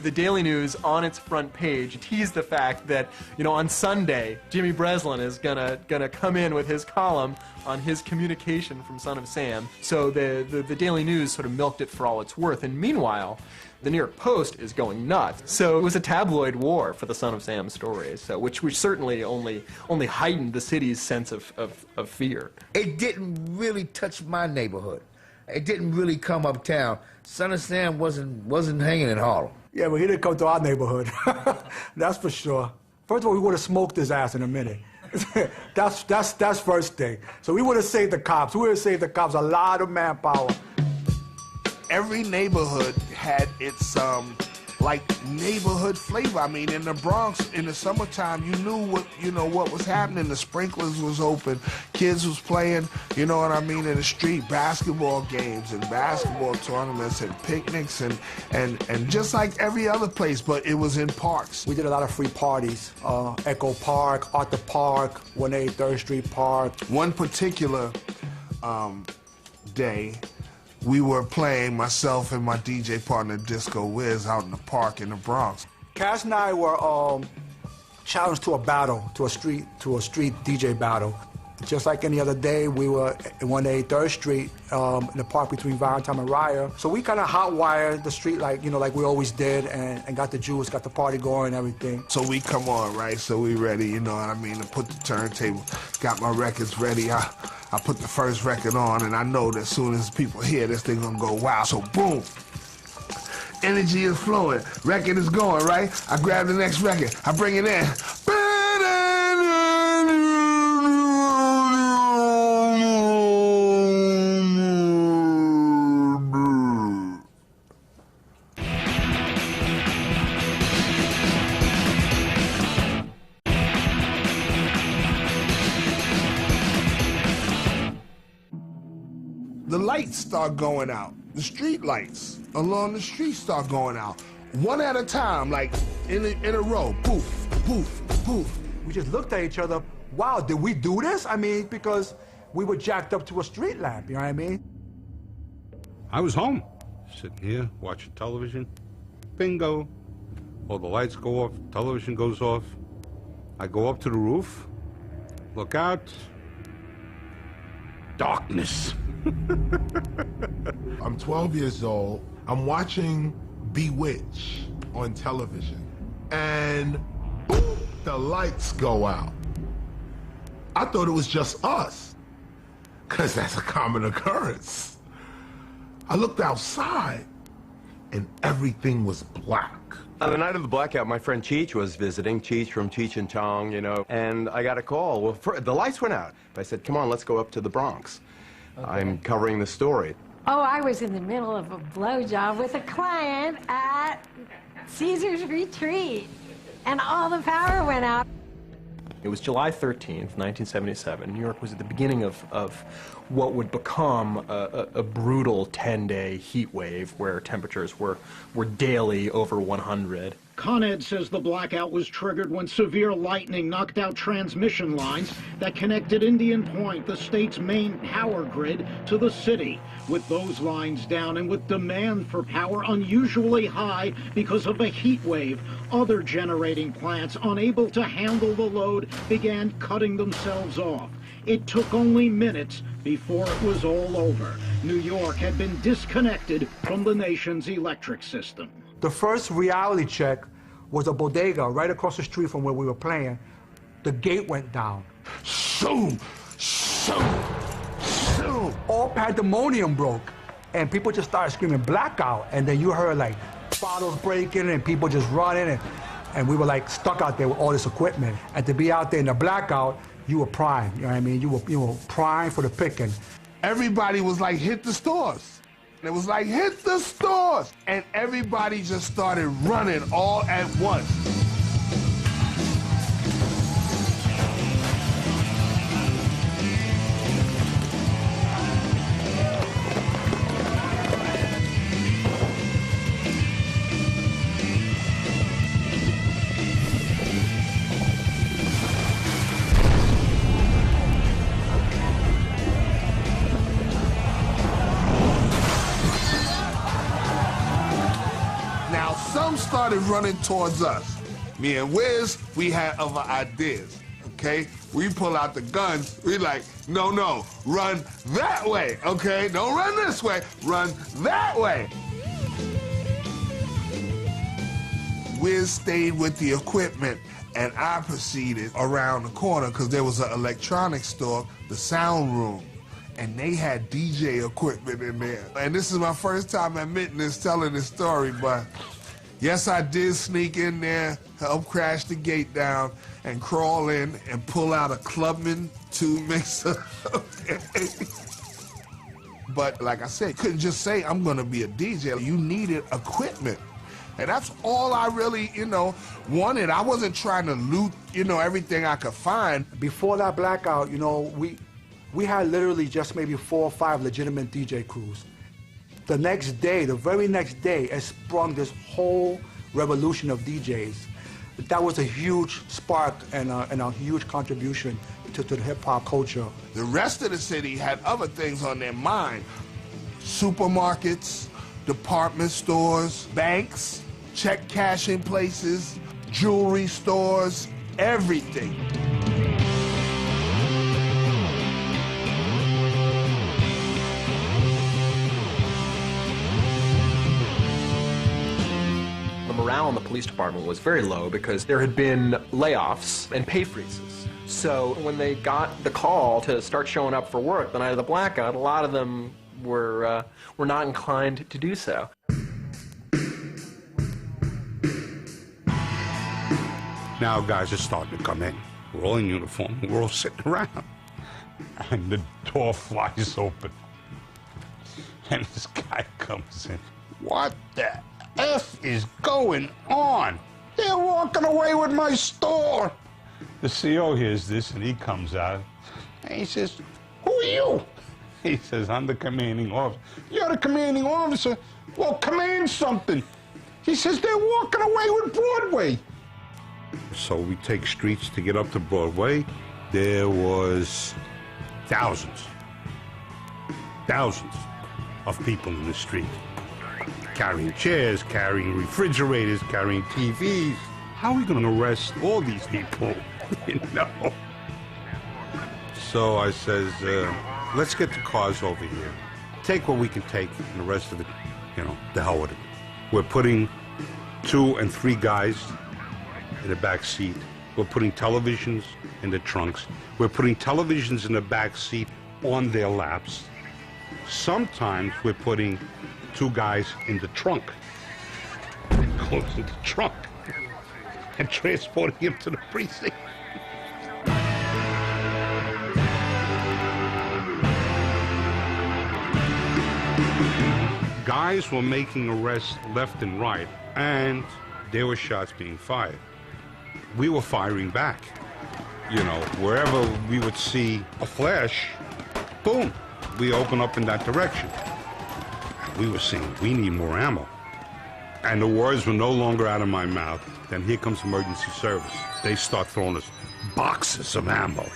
The Daily News, on its front page, teased the fact that, you know, on Sunday, Jimmy Breslin is gonna come in with his column on his communication from Son of Sam. So the Daily News sort of milked it for all it's worth. And meanwhile, the New York Post is going nuts. So it was a tabloid war for the Son of Sam stories, so which certainly only heightened the city's sense of fear. It didn't really touch my neighborhood. It didn't really come uptown. Son of Sam wasn't hanging in Harlem. Yeah, but he didn't come to our neighborhood. That's for sure. First of all, we would have smoked his ass in a minute. That's first thing. So we would have saved the cops. We would have saved the cops a lot of manpower. Every neighborhood had its like neighborhood flavor. I mean, in the Bronx, in the summertime, you knew what was happening. The sprinklers was open, kids was playing, you know what I mean, in the street, basketball games and basketball tournaments and picnics and just like every other place, but it was in parks. We did a lot of free parties, Echo Park, Arthur Park, 183rd Street Park. One particular day, we were playing, myself and my DJ partner Disco Wiz, out in the park in the Bronx. Caz and I were challenged to a battle, to a street DJ battle. Just like any other day, we were at 183rd Street in the park between Valentine and Riot. So we kind of hot-wired the street like we always did, and got the juice, got the party going and everything. So we come on, right? So we ready, you know what I mean, to put the turntable, got my records ready. I put the first record on, and I know that as soon as people hear this, they're gonna go, wow. So boom, energy is flowing, record is going, right? I grab the next record, I bring it in. The lights start going out. The street lights along the street start going out. One at a time, like in a row. Poof, poof, poof. We just looked at each other. Wow, did we do this? I mean, because we were jacked up to a street lamp, you know what I mean? I was home, sitting here, watching television. Bingo. All the lights go off, television goes off. I go up to the roof, look out. Darkness. I'm 12 years old. I'm watching Bewitched on television. And boom, the lights go out. I thought it was just us, because that's a common occurrence. I looked outside, and everything was black. On the night of the blackout, my friend Cheech was visiting, Cheech from Cheech and Chong, you know, and I got a call. Well, the lights went out. I said, come on, let's go up to the Bronx. Okay. I'm covering the story. Oh, I was in the middle of a blowjob with a client at Caesar's Retreat, and all the power went out. It was July 13th, 1977. New York was at the beginning of what would become a brutal 10-day heat wave where temperatures were daily over 100. Con Ed says the blackout was triggered when severe lightning knocked out transmission lines that connected Indian Point, the state's main power grid, to the city. With those lines down and with demand for power unusually high because of a heat wave, other generating plants, unable to handle the load, began cutting themselves off. It took only minutes before it was all over. New York had been disconnected from the nation's electric system. The first reality check was a bodega right across the street from where we were playing. The gate went down. Shoo! Shoo! Shoo! All pandemonium broke, and people just started screaming blackout, and then you heard like bottles breaking and people just running, and we were like stuck out there with all this equipment. And to be out there in the blackout, you were prime, you know what I mean? You were prime for the picking. Everybody was like, hit the stores. It was like, hit the stores! And everybody just started running all at once. Started running towards us. Me and Wiz, we had other ideas, okay? We pull out the guns, we like, no, run that way, okay? Don't run this way, run that way. Wiz stayed with the equipment, and I proceeded around the corner because there was an electronics store, the sound room, and they had DJ equipment in there. And this is my first time admitting this, telling this story, but Yes, I did sneak in there, help crash the gate down, and crawl in and pull out a Clubman 2 mixer. But like I said, couldn't just say I'm gonna be a DJ. You needed equipment. And that's all I really, wanted. I wasn't trying to loot, everything I could find. Before that blackout, we had literally just maybe 4 or 5 legitimate DJ crews. The next day, the very next day, it sprung this whole revolution of DJs. That was a huge spark and a huge contribution to the hip-hop culture. The rest of the city had other things on their mind. Supermarkets, department stores, banks, check cashing places, jewelry stores, everything. The morale in the police department was very low because there had been layoffs and pay freezes. So when they got the call to start showing up for work the night of the blackout, a lot of them were not inclined to do so. Now guys are starting to come in. We're all in uniform. We're all sitting around. And the door flies open. And this guy comes in. What the F is going on? They're walking away with my store. The CO hears this and he comes out. And he says, who are you? He says, I'm the commanding officer. You're the commanding officer? Well, command something. He says, they're walking away with Broadway. So we take streets to get up to Broadway. There was thousands of people in the street. Carrying chairs, carrying refrigerators, carrying TVs. How are we going to arrest all these people? So I says, let's get the cars over here. Take what we can take, and the rest of it, the hell with it. We're putting 2 and 3 guys in the back seat. We're putting televisions in the trunks. We're putting televisions in the back seat on their laps. Sometimes we're putting 2 guys in the trunk, closing the trunk, and transporting him to the precinct. Guys were making arrests left and right, and there were shots being fired. We were firing back. Wherever we would see a flash, boom, we open up in that direction. We were saying, we need more ammo. And the words were no longer out of my mouth. Then here comes emergency service. They start throwing us boxes of ammo,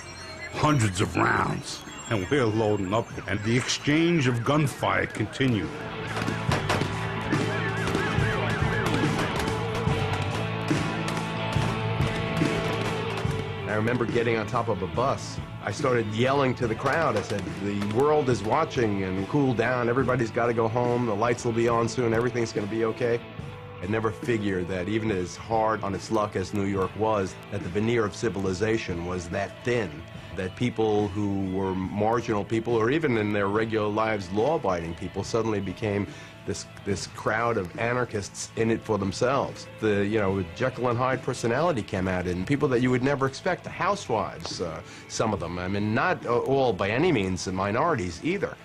hundreds of rounds, and we're loading up. And the exchange of gunfire continued. I remember getting on top of a bus. I started yelling to the crowd. I said, the world is watching, and cool down. Everybody's got to go home. The lights will be on soon. Everything's going to be okay. I never figured that even as hard on its luck as New York was, that the veneer of civilization was that thin, that people who were marginal people, or even in their regular lives law-abiding people, suddenly became this crowd of anarchists in it for themselves. The Jekyll and Hyde personality came out, and people that you would never expect, the housewives, some of them. I mean, not all by any means minorities either.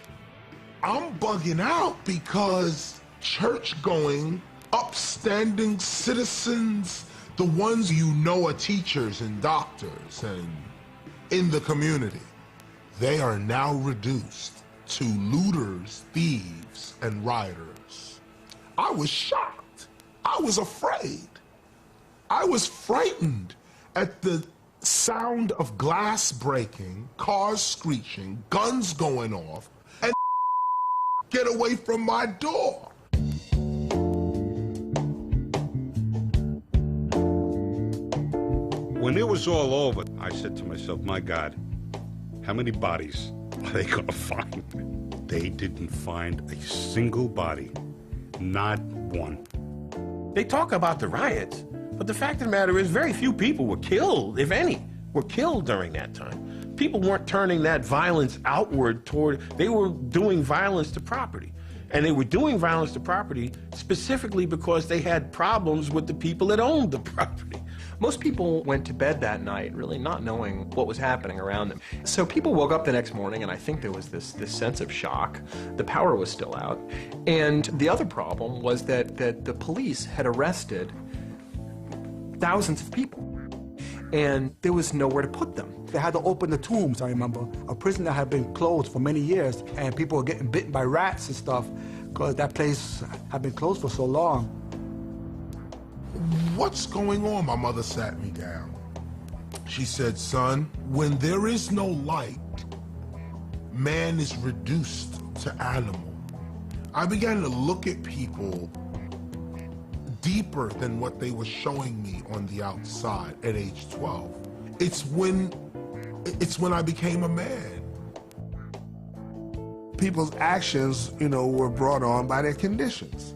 I'm bugging out because church-going, upstanding citizens, the ones are teachers and doctors and in the community, they are now reduced to looters, thieves, and rioters. I was shocked. I was afraid. I was frightened at the sound of glass breaking, cars screeching, guns going off, and get away from my door. When it was all over, I said to myself, my God, how many bodies are they going to find? They didn't find a single body, not one. They talk about the riots, but the fact of the matter is very few people were killed, if any, were killed during that time. People weren't turning that violence outward toward, they were doing violence to property. And they were doing violence to property specifically because they had problems with the people that owned the property. Most people went to bed that night really not knowing what was happening around them. So people woke up the next morning, and I think there was this sense of shock. The power was still out. And the other problem was that the police had arrested thousands of people, and there was nowhere to put them. They had to open the tombs, I remember. A prison that had been closed for many years, and people were getting bitten by rats and stuff because that place had been closed for so long. What's going on? My mother sat me down. She said, son, when there is no light, man is reduced to animal. I began to look at people deeper than what they were showing me on the outside at age 12. It's when I became a man. People's actions, were brought on by their conditions.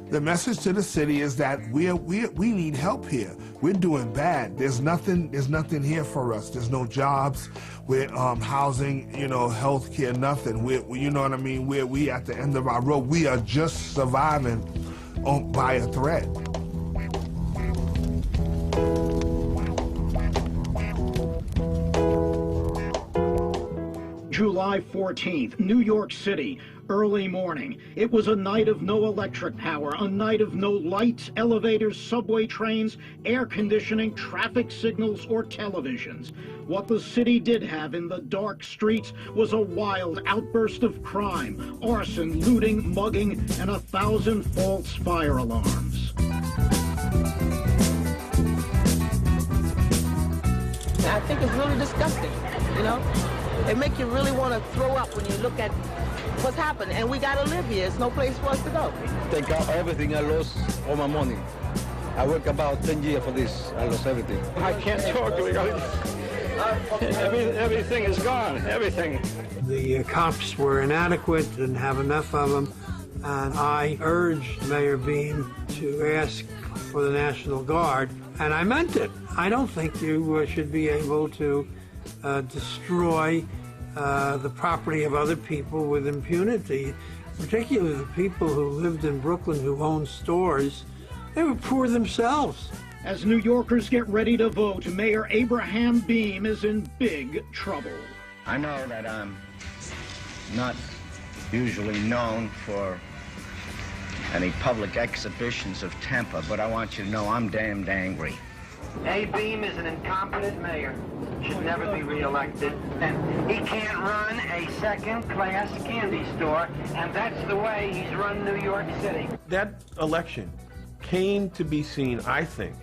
The message to the city is that we need help here. We're doing bad. There's nothing here for us. There's no jobs. We're housing, health care, nothing. You know what I mean? We at the end of our road. We are just surviving by a thread. July 14th, New York City, early morning. It was a night of no electric power, a night of no lights, elevators, subway trains, air conditioning, traffic signals, or televisions. What the city did have in the dark streets was a wild outburst of crime, arson, looting, mugging, and 1,000 false fire alarms. I think it's really disgusting, It makes you really want to throw up when you look at what's happened. And we got to live here. There's no place for us to go. Take out everything. I lost all my money. I worked about 10 years for this. I lost everything. I can't talk. Everything is gone. Everything. The cops were inadequate, didn't have enough of them. And I urged Mayor Beam to ask for the National Guard. And I meant it. I don't think you should be able to destroy the property of other people with impunity, particularly the people who lived in Brooklyn who owned stores. They were poor themselves. As New Yorkers get ready to vote, Mayor Abraham Beam is in big trouble. I know that I'm not usually known for any public exhibitions of temper, but I want you to know I'm damned angry. A. Beam is an incompetent mayor. Should never be reelected. And he can't run a second-class candy store, and that's the way he's run New York City. That election came to be seen, I think,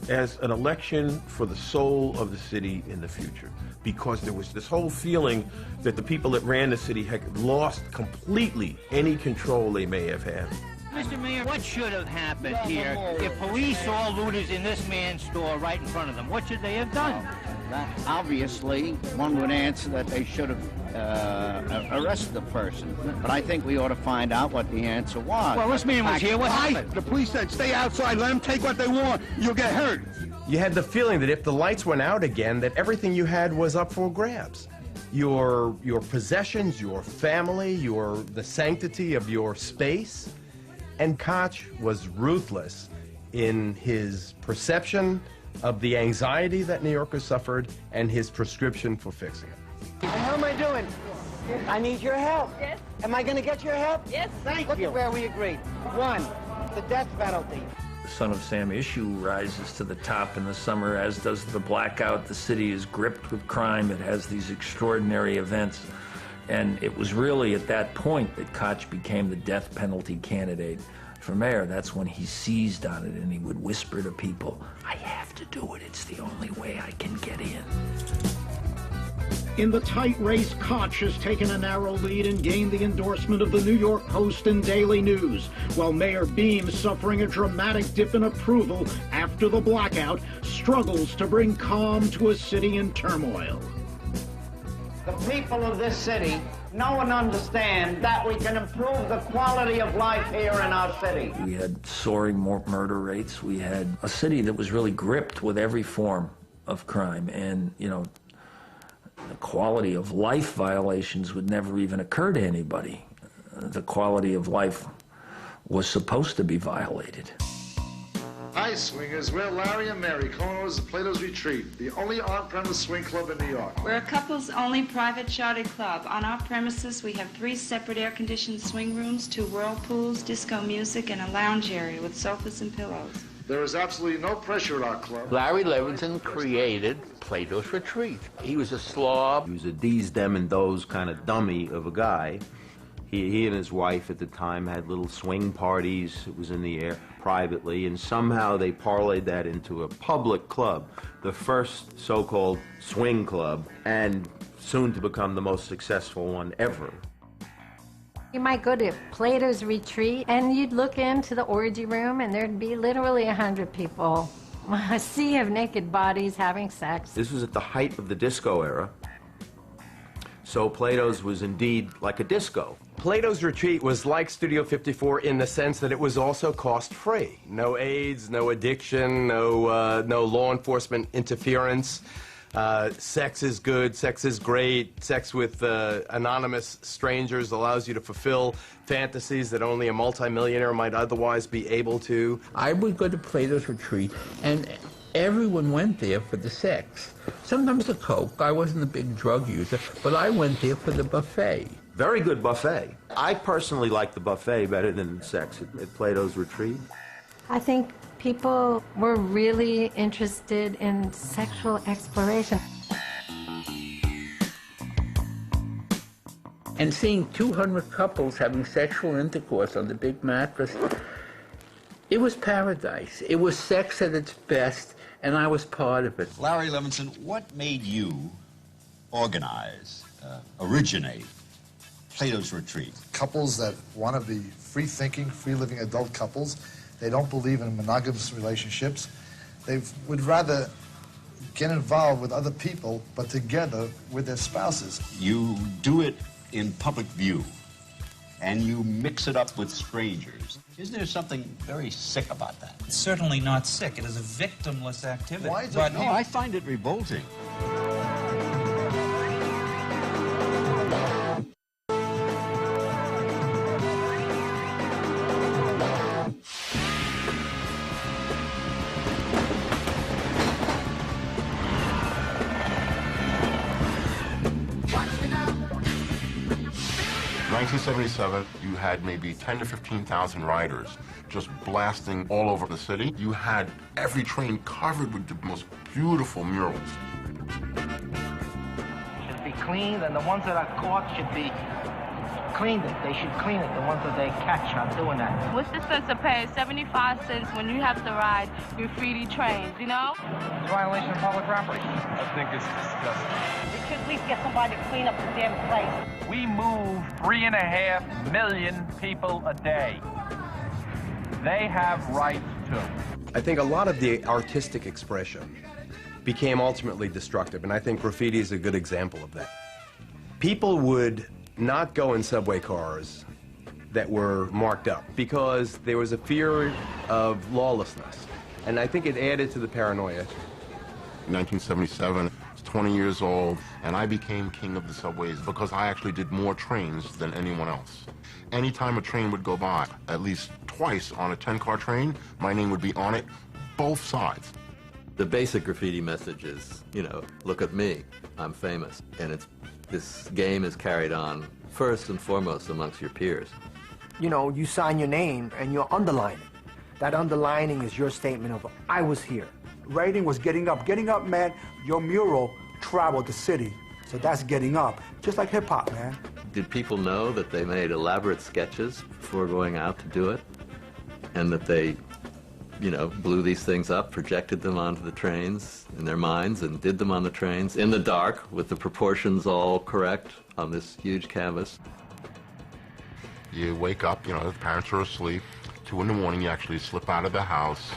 as an election for the soul of the city in the future, because there was this whole feeling that the people that ran the city had lost completely any control they may have had. Mr. Mayor, what should have happened here if police saw looters in this man's store right in front of them? What should they have done? Obviously, one would answer that they should have arrested the person. But I think we ought to find out what the answer was. Well, this man was here. What happened? The police said, stay outside, let them take what they want. You'll get hurt. You had the feeling that if the lights went out again, that everything you had was up for grabs. Your possessions, your family, the sanctity of your space. And Koch was ruthless in his perception of the anxiety that New Yorkers suffered and his prescription for fixing it. How am I doing? I need your help. Yes. Am I going to get your help? Yes. Thank you. Look at where we agreed. 1, the death penalty. The Son of Sam issue rises to the top in the summer, as does the Blackout. The city is gripped with crime. It has these extraordinary events. And it was really at that point that Koch became the death penalty candidate for mayor. That's when he seized on it, and he would whisper to people, I have to do it. It's the only way I can get in. In the tight race, Koch has taken a narrow lead and gained the endorsement of the New York Post and Daily News, while Mayor Beam, suffering a dramatic dip in approval after the blackout, struggles to bring calm to a city in turmoil. The people of this city know and understand that we can improve the quality of life here in our city. We had soaring murder rates. We had a city that was really gripped with every form of crime. And, the quality of life violations would never even occur to anybody. the quality of life was supposed to be violated. Hi, swingers. We're Larry and Mary, co-owners of Plato's Retreat, the only on-premise swing club in New York. We're a couples-only private charter club. On our premises, we have 3 separate air-conditioned swing rooms, 2 whirlpools, disco music, and a lounge area with sofas and pillows. There is absolutely no pressure at our club. Larry Levinson created Plato's Retreat. He was a slob. He was a these, them, and those kind of dummy of a guy. He and his wife at the time had little swing parties. It was in the air privately, and somehow they parlayed that into a public club, the first so-called swing club, and soon to become the most successful one ever. You might go to Plato's Retreat, and you'd look into the orgy room, and there'd be literally 100 people, a sea of naked bodies having sex. This was at the height of the disco era, so Plato's was indeed like a disco. Plato's Retreat was like Studio 54 in the sense that it was also cost-free. No AIDS, no addiction, no law enforcement interference. Sex is good, sex is great. Sex with anonymous strangers allows you to fulfill fantasies that only a multimillionaire might otherwise be able to. I would go to Plato's Retreat, and everyone went there for the sex. Sometimes the coke. I wasn't a big drug user, but I went there for the buffet. Very good buffet. I personally like the buffet better than sex at Plato's Retreat. I think people were really interested in sexual exploration. And seeing 200 couples having sexual intercourse on the big mattress, it was paradise. It was sex at its best, and I was part of it. Larry Levinson, what made you organize, originate Plato's Retreat? Couples that want to be free-thinking, free-living adult couples. They don't believe in monogamous relationships. They would rather get involved with other people, but together with their spouses. You do it in public view, and you mix it up with strangers. Isn't there something very sick about that? It's certainly not sick. It is a victimless activity. Why is it? No, I find it revolting. In 1977, you had maybe 10 to 15,000 riders just blasting all over the city. You had every train covered with the most beautiful murals. Should be cleaned, and the ones that are caught should be cleaned. They should clean it, the ones that they catch not doing that. What's the sense of paying 75 cents when you have to ride graffiti trains, you know? It's a violation of public property. I think it's disgusting. We should at least get somebody to clean up the damn place. We move 3.5 million people a day. They have rights too. I think a lot of the artistic expression became ultimately destructive, and I think graffiti is a good example of that. People would not go in subway cars that were marked up because there was a fear of lawlessness, and I think it added to the paranoia. In 1977, I was 20 years old, and I became king of the subways because I actually did more trains than anyone else. Anytime a train would go by, at least twice on a 10-car train, my name would be on it, both sides. The basic graffiti message is, you know, look at me, I'm famous. And this game is carried on first and foremost amongst your peers. You know, you sign your name and you're underlining. That underlining is your statement of, I was here. Writing was getting up. Getting up meant your mural traveled the city. So that's getting up, just like hip-hop, man. Did people know that they made elaborate sketches before going out to do it? And that they, you know, blew these things up, projected them onto the trains in their minds, and did them on the trains in the dark with the proportions all correct on this huge canvas? You wake up, you know, the parents are asleep. 2 in the morning, you actually slip out of the house,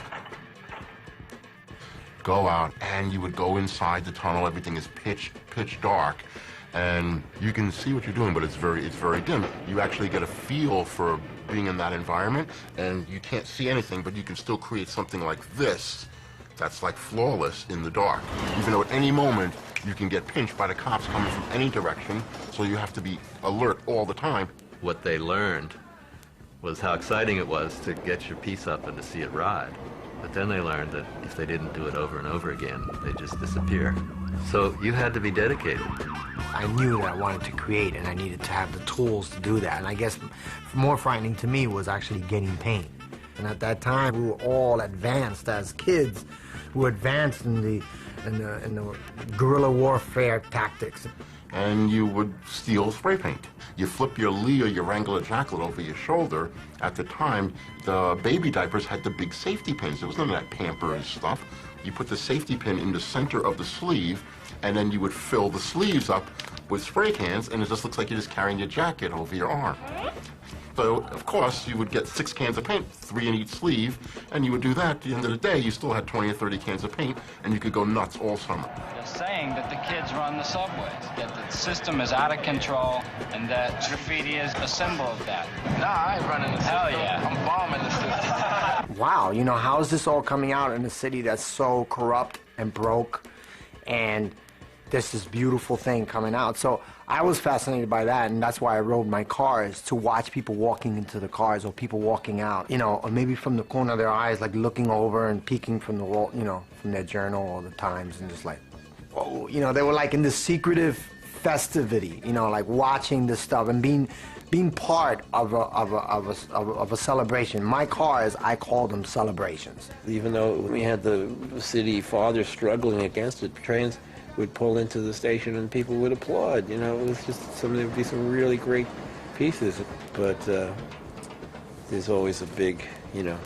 go out, and you would go inside the tunnel. Everything is pitch dark, and you can see what you're doing, but it's very dim. You actually get a feel for being in that environment, and you can't see anything, but you can still create something like this that's like flawless in the dark. Even though at any moment you can get pinched by the cops coming from any direction, so you have to be alert all the time. what they learned was how exciting it was to get your piece up and to see it ride. But then they learned that if they didn't do it over and over again, they'd just disappear. So you had to be dedicated. I knew that I wanted to create, and I needed to have the tools to do that. And I guess more frightening to me was actually getting paint. And at that time, we were all advanced as kids. We were advanced in the guerrilla warfare tactics. And you would steal spray paint. You flip your Lee or your Wrangler jacket over your shoulder. At the time, the baby diapers had the big safety pins. There was none of that Pampers stuff. You put the safety pin in the center of the sleeve, and then you would fill the sleeves up with spray cans, and it just looks like you're just carrying your jacket over your arm. So, of course, you would get 6 cans of paint, 3 in each sleeve, and you would do that. At the end of the day, you still had 20 or 30 cans of paint, and you could go nuts all summer. They're saying that the kids run the subways, that the system is out of control, and that graffiti is a symbol of that. Nah, I ain't running the system. Hell yeah. I'm bombing the system. Wow, you know, how is this all coming out in a city that's so corrupt and broke, and there's this beautiful thing coming out? So I was fascinated by that, and that's why I rode my cars, to watch people walking into the cars or people walking out, you know, or maybe from the corner of their eyes, like looking over and peeking from the wall, you know, from their journal or the Times, and just like, whoa, you know, they were like in this secretive festivity, you know, like watching this stuff and being part of a celebration. My cars, I call them celebrations. Even though we had the city fathers struggling against it, trains would pull into the station and people would applaud. You know, it was just there would be some really great pieces, but there's always a big, you know,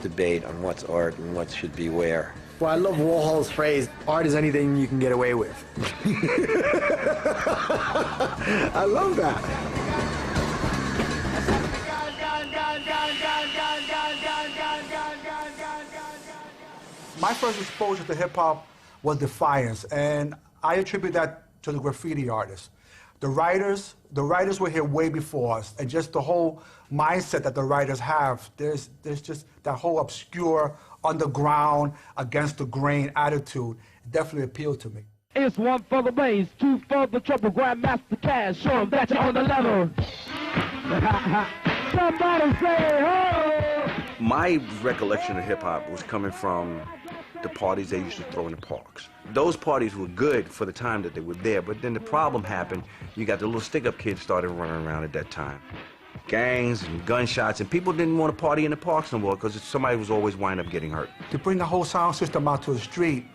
debate on what's art and what should be where. Well, I love Warhol's phrase, art is anything you can get away with. I love that. My first exposure to hip-hop was Defiance, and I attribute that to the graffiti artists. The writers were here way before us, and just the whole mindset that the writers have, there's just that whole obscure, underground, against the grain attitude. It definitely appealed to me. It's 1 for the bass, 2 for the trouble, Grandmaster Caz, show them that you're on the level. Somebody say, oh! My recollection of hip-hop was coming from the parties they used to throw in the parks. Those parties were good for the time that they were there, but then the problem happened. You got the little stick-up kids started running around at that time. Gangs and gunshots, and people didn't want to party in the parks no more because somebody was always winding up getting hurt. To bring the whole sound system out to the street,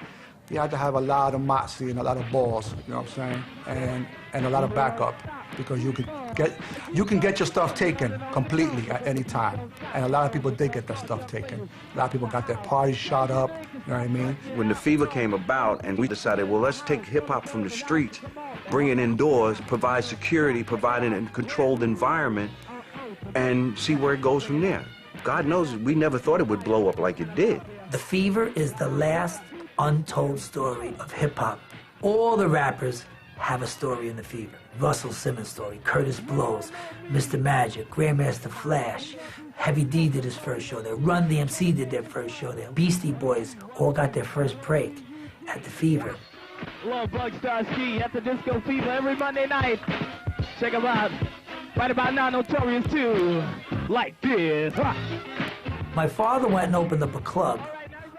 you had to have a lot of moxie and a lot of balls, you know what I'm saying? And a lot of backup, because you can get your stuff taken completely at any time. And a lot of people did get their stuff taken. A lot of people got their parties shot up, you know what I mean? When the fever came about and we decided, well, let's take hip-hop from the streets, bring it indoors, provide security, provide a controlled environment, and see where it goes from there. God knows, we never thought it would blow up like it did. The Fever is the last untold story of hip-hop. All the rappers have a story in the Fever. Russell Simmons' story, Curtis Blow's, Mr. Magic, Grandmaster Flash, Heavy D did his first show there, Run DMC did their first show there, Beastie Boys all got their first break at the Fever. Love Bug Star Ski at the Disco Fever every Monday night. Check them out. Right about now, Notorious too. Like this. My father went and opened up a club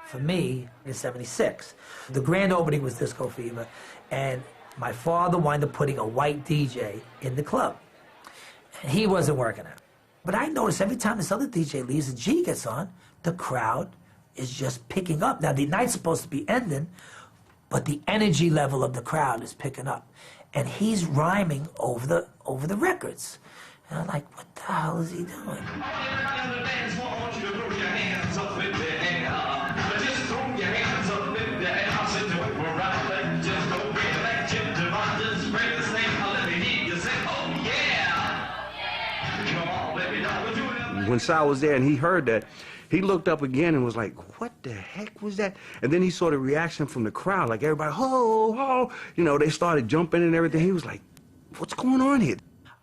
for me in '76. The grand opening was Disco Fever, and my father wound up putting a white DJ in the club. And he wasn't working out. But I noticed every time this other DJ leaves and G gets on, the crowd is just picking up. Now, the night's supposed to be ending, but the energy level of the crowd is picking up. And he's rhyming over the records. And I'm like, what the hell is he doing? When Sal was there and he heard that, he looked up again and was like, what the heck was that? And then he saw the reaction from the crowd, like everybody, ho, ho. You know, they started jumping and everything. He was like, what's going on here?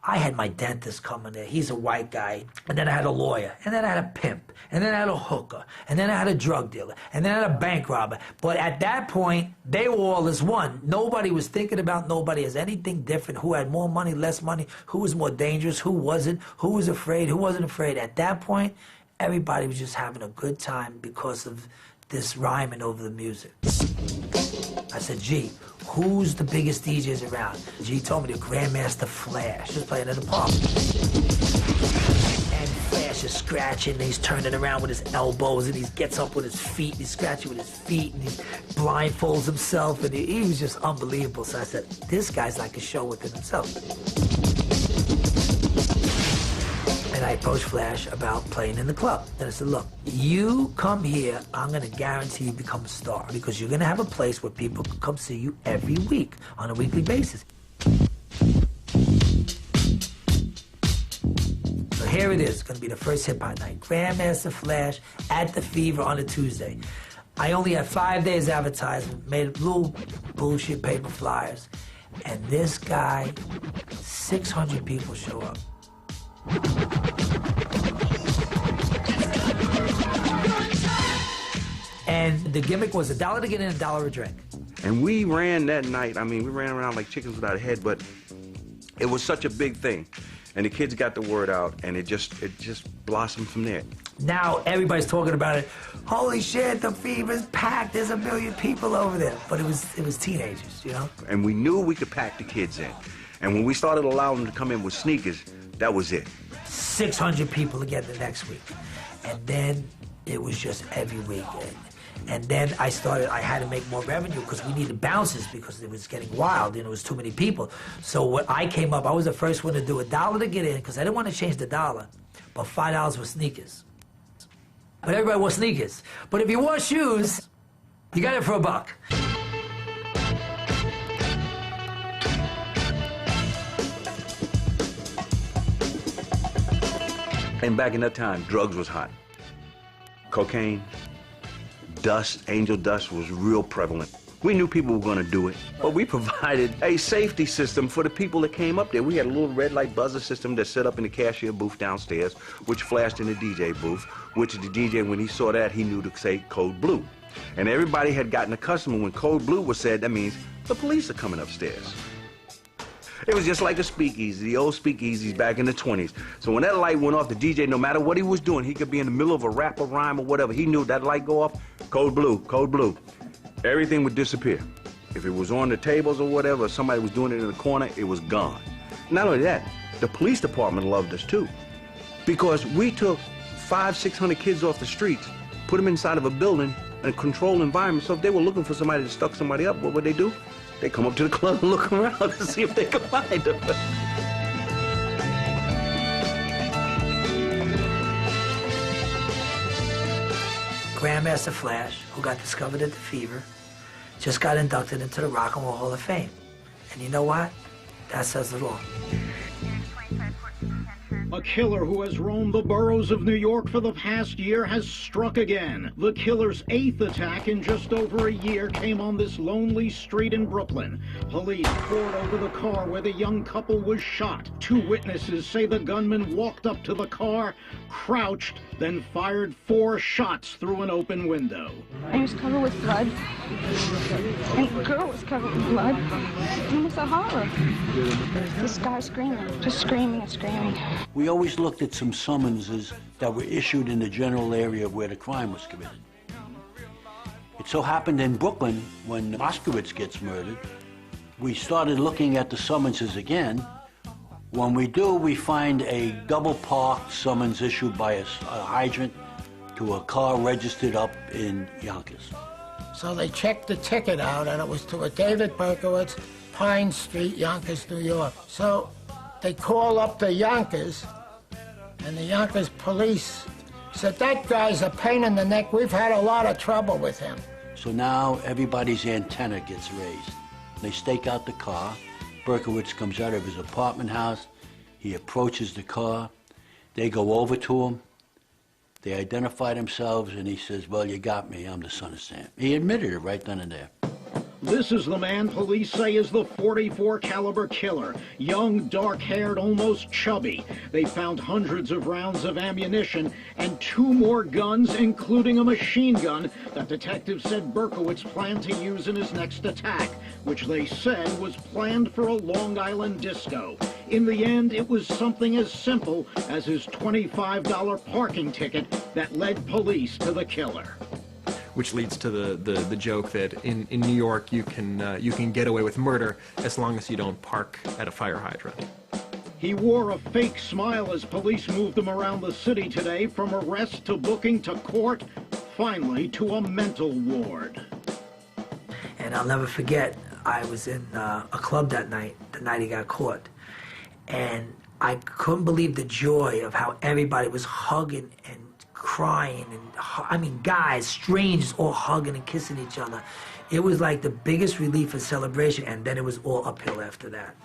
I had my dentist coming there. He's a white guy. And then I had a lawyer. And then I had a pimp. And then I had a hooker. And then I had a drug dealer. And then I had a bank robber. But at that point, they were all as one. Nobody was thinking about nobody as anything different. Who had more money, less money? Who was more dangerous? Who wasn't? Who was afraid? Who wasn't afraid? At that point, everybody was just having a good time because of this rhyming over the music. I said, G, who's the biggest DJs around? G told me the Grandmaster Flash was playing in the park. And Flash is scratching, and he's turning around with his elbows, and he gets up with his feet, and he's scratching with his feet, and he blindfolds himself, and he was just unbelievable. So I said, this guy's like a show within himself. And I approached Flash about playing in the club. And I said, look, you come here, I'm gonna guarantee you become a star because you're gonna have a place where people can come see you every week on a weekly basis. So here it is, it's gonna be the first hip-hop night. Grandmaster Flash at the Fever on a Tuesday. I only had 5 days advertisement, made little bullshit paper flyers, and this guy, 600 people show up. And the gimmick was $1 to get in, $1 a drink. And we ran that night, I mean, we ran around like chickens without a head, but it was such a big thing. And the kids got the word out, and it just blossomed from there. Now everybody's talking about it. Holy shit, the Fever's packed, there's 1 million people over there. But it was teenagers, you know? And we knew we could pack the kids in. And when we started allowing them to come in with sneakers, that was it. 600 people again the next week. And then it was just every week. And then I had to make more revenue because we needed bounces because it was getting wild and it was too many people. So what I came up, I was the first one to do $1 to get in because I didn't want to change the dollar, but $5 for sneakers. But everybody wore sneakers. But if you wore shoes, you got it for $1. And back in that time, drugs was hot. Cocaine, dust, angel dust was real prevalent. We knew people were going to do it, but we provided a safety system for the people that came up there. We had a little red light buzzer system that set up in the cashier booth downstairs, which flashed in the DJ booth, which the DJ, when he saw that, he knew to say code blue. And everybody had gotten accustomed when code blue was said, that means the police are coming upstairs. It was just like a speakeasy, the old speakeasies back in the 20s. So when that light went off, the DJ, no matter what he was doing, he could be in the middle of a rap or rhyme or whatever, he knew that light go off, code blue, code blue. Everything would disappear. If it was on the tables or whatever, somebody was doing it in the corner, it was gone. Not only that, the police department loved us too. Because we took 500-600 kids off the streets, put them inside of a building, in a controlled environment, so if they were looking for somebody to stuck somebody up, what would they do? They come up to the club and look around to see if they can find them. Grandmaster Flash, who got discovered at the Fever, just got inducted into the Rock and Roll Hall of Fame. And you know what? That says it all. A killer who has roamed the boroughs of New York for the past year has struck again. The killer's 8th attack in just over a year came on this lonely street in Brooklyn. Police poured over the car where the young couple was shot. 2 witnesses say the gunman walked up to the car, crouched, then fired 4 shots through an open window. He was covered with blood. And the girl was covered with blood. It was a horror. This guy screaming, just screaming and screaming. We always looked at some summonses that were issued in the general area where the crime was committed. It so happened in Brooklyn, when Berkowitz gets murdered, we started looking at the summonses again. When we do, we find a double-parked summons issued by a hydrant to a car registered up in Yonkers. So they checked the ticket out, and it was to a David Berkowitz, Pine Street, Yonkers, New York. So they call up the Yonkers, and the Yonkers police said, that guy's a pain in the neck. We've had a lot of trouble with him. So now everybody's antenna gets raised. They stake out the car. Berkowitz comes out of his apartment house. He approaches the car. They go over to him. They identify themselves, and he says, well, you got me. I'm the son of Sam. He admitted it right then and there. This is the man police say is the .44 caliber killer. Young, dark-haired, almost chubby. They found hundreds of rounds of ammunition and 2 more guns, including a machine gun that detectives said Berkowitz planned to use in his next attack, which they said was planned for a Long Island disco. In the end, it was something as simple as his $25 parking ticket that led police to the killer. Which leads to the joke that in New York you can get away with murder as long as you don't park at a fire hydrant. He wore a fake smile as police moved him around the city today, from arrest to booking to court, finally to a mental ward. And I'll never forget, I was in a club that night, the night he got caught, and I couldn't believe the joy of how everybody was hugging and crying, and I mean, guys, strangers, all hugging and kissing each other. It was like the biggest relief and celebration, and then it was all uphill after that.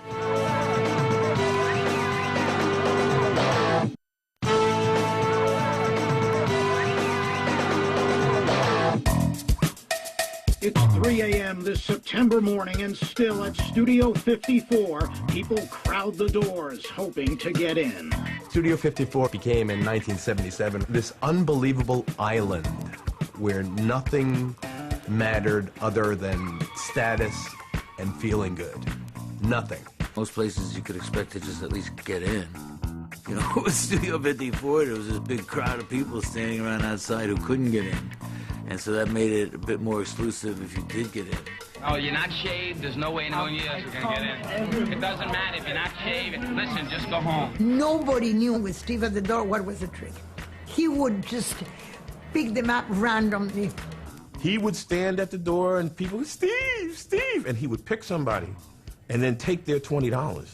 It's 3 a.m. this September morning, and still at Studio 54, people crowd the doors, hoping to get in. Studio 54 became, in 1977, this unbelievable island where nothing mattered other than status and feeling good. Nothing. Most places you could expect to just at least get in. You know, with Studio 54, there was this big crowd of people standing around outside who couldn't get in. And so that made it a bit more exclusive if you did get in. Oh, you're not shaved? There's no way in a million years you're going to get in. It doesn't matter if you're not shaved. Listen, just go home. Nobody knew with Steve at the door what was the trick. He would just pick them up randomly. He would stand at the door and people would, Steve, Steve, and he would pick somebody and then take their $20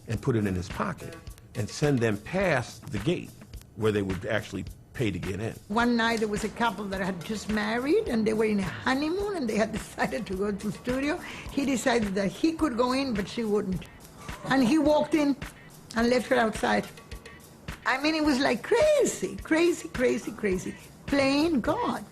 and put it in his pocket and send them past the gate where they would actually pay to get in. One night there was a couple that had just married and they were in a honeymoon and they had decided to go to the studio. He decided that he could go in, but she wouldn't. And he walked in and left her outside. I mean, it was like crazy, crazy, crazy, crazy. Playing God.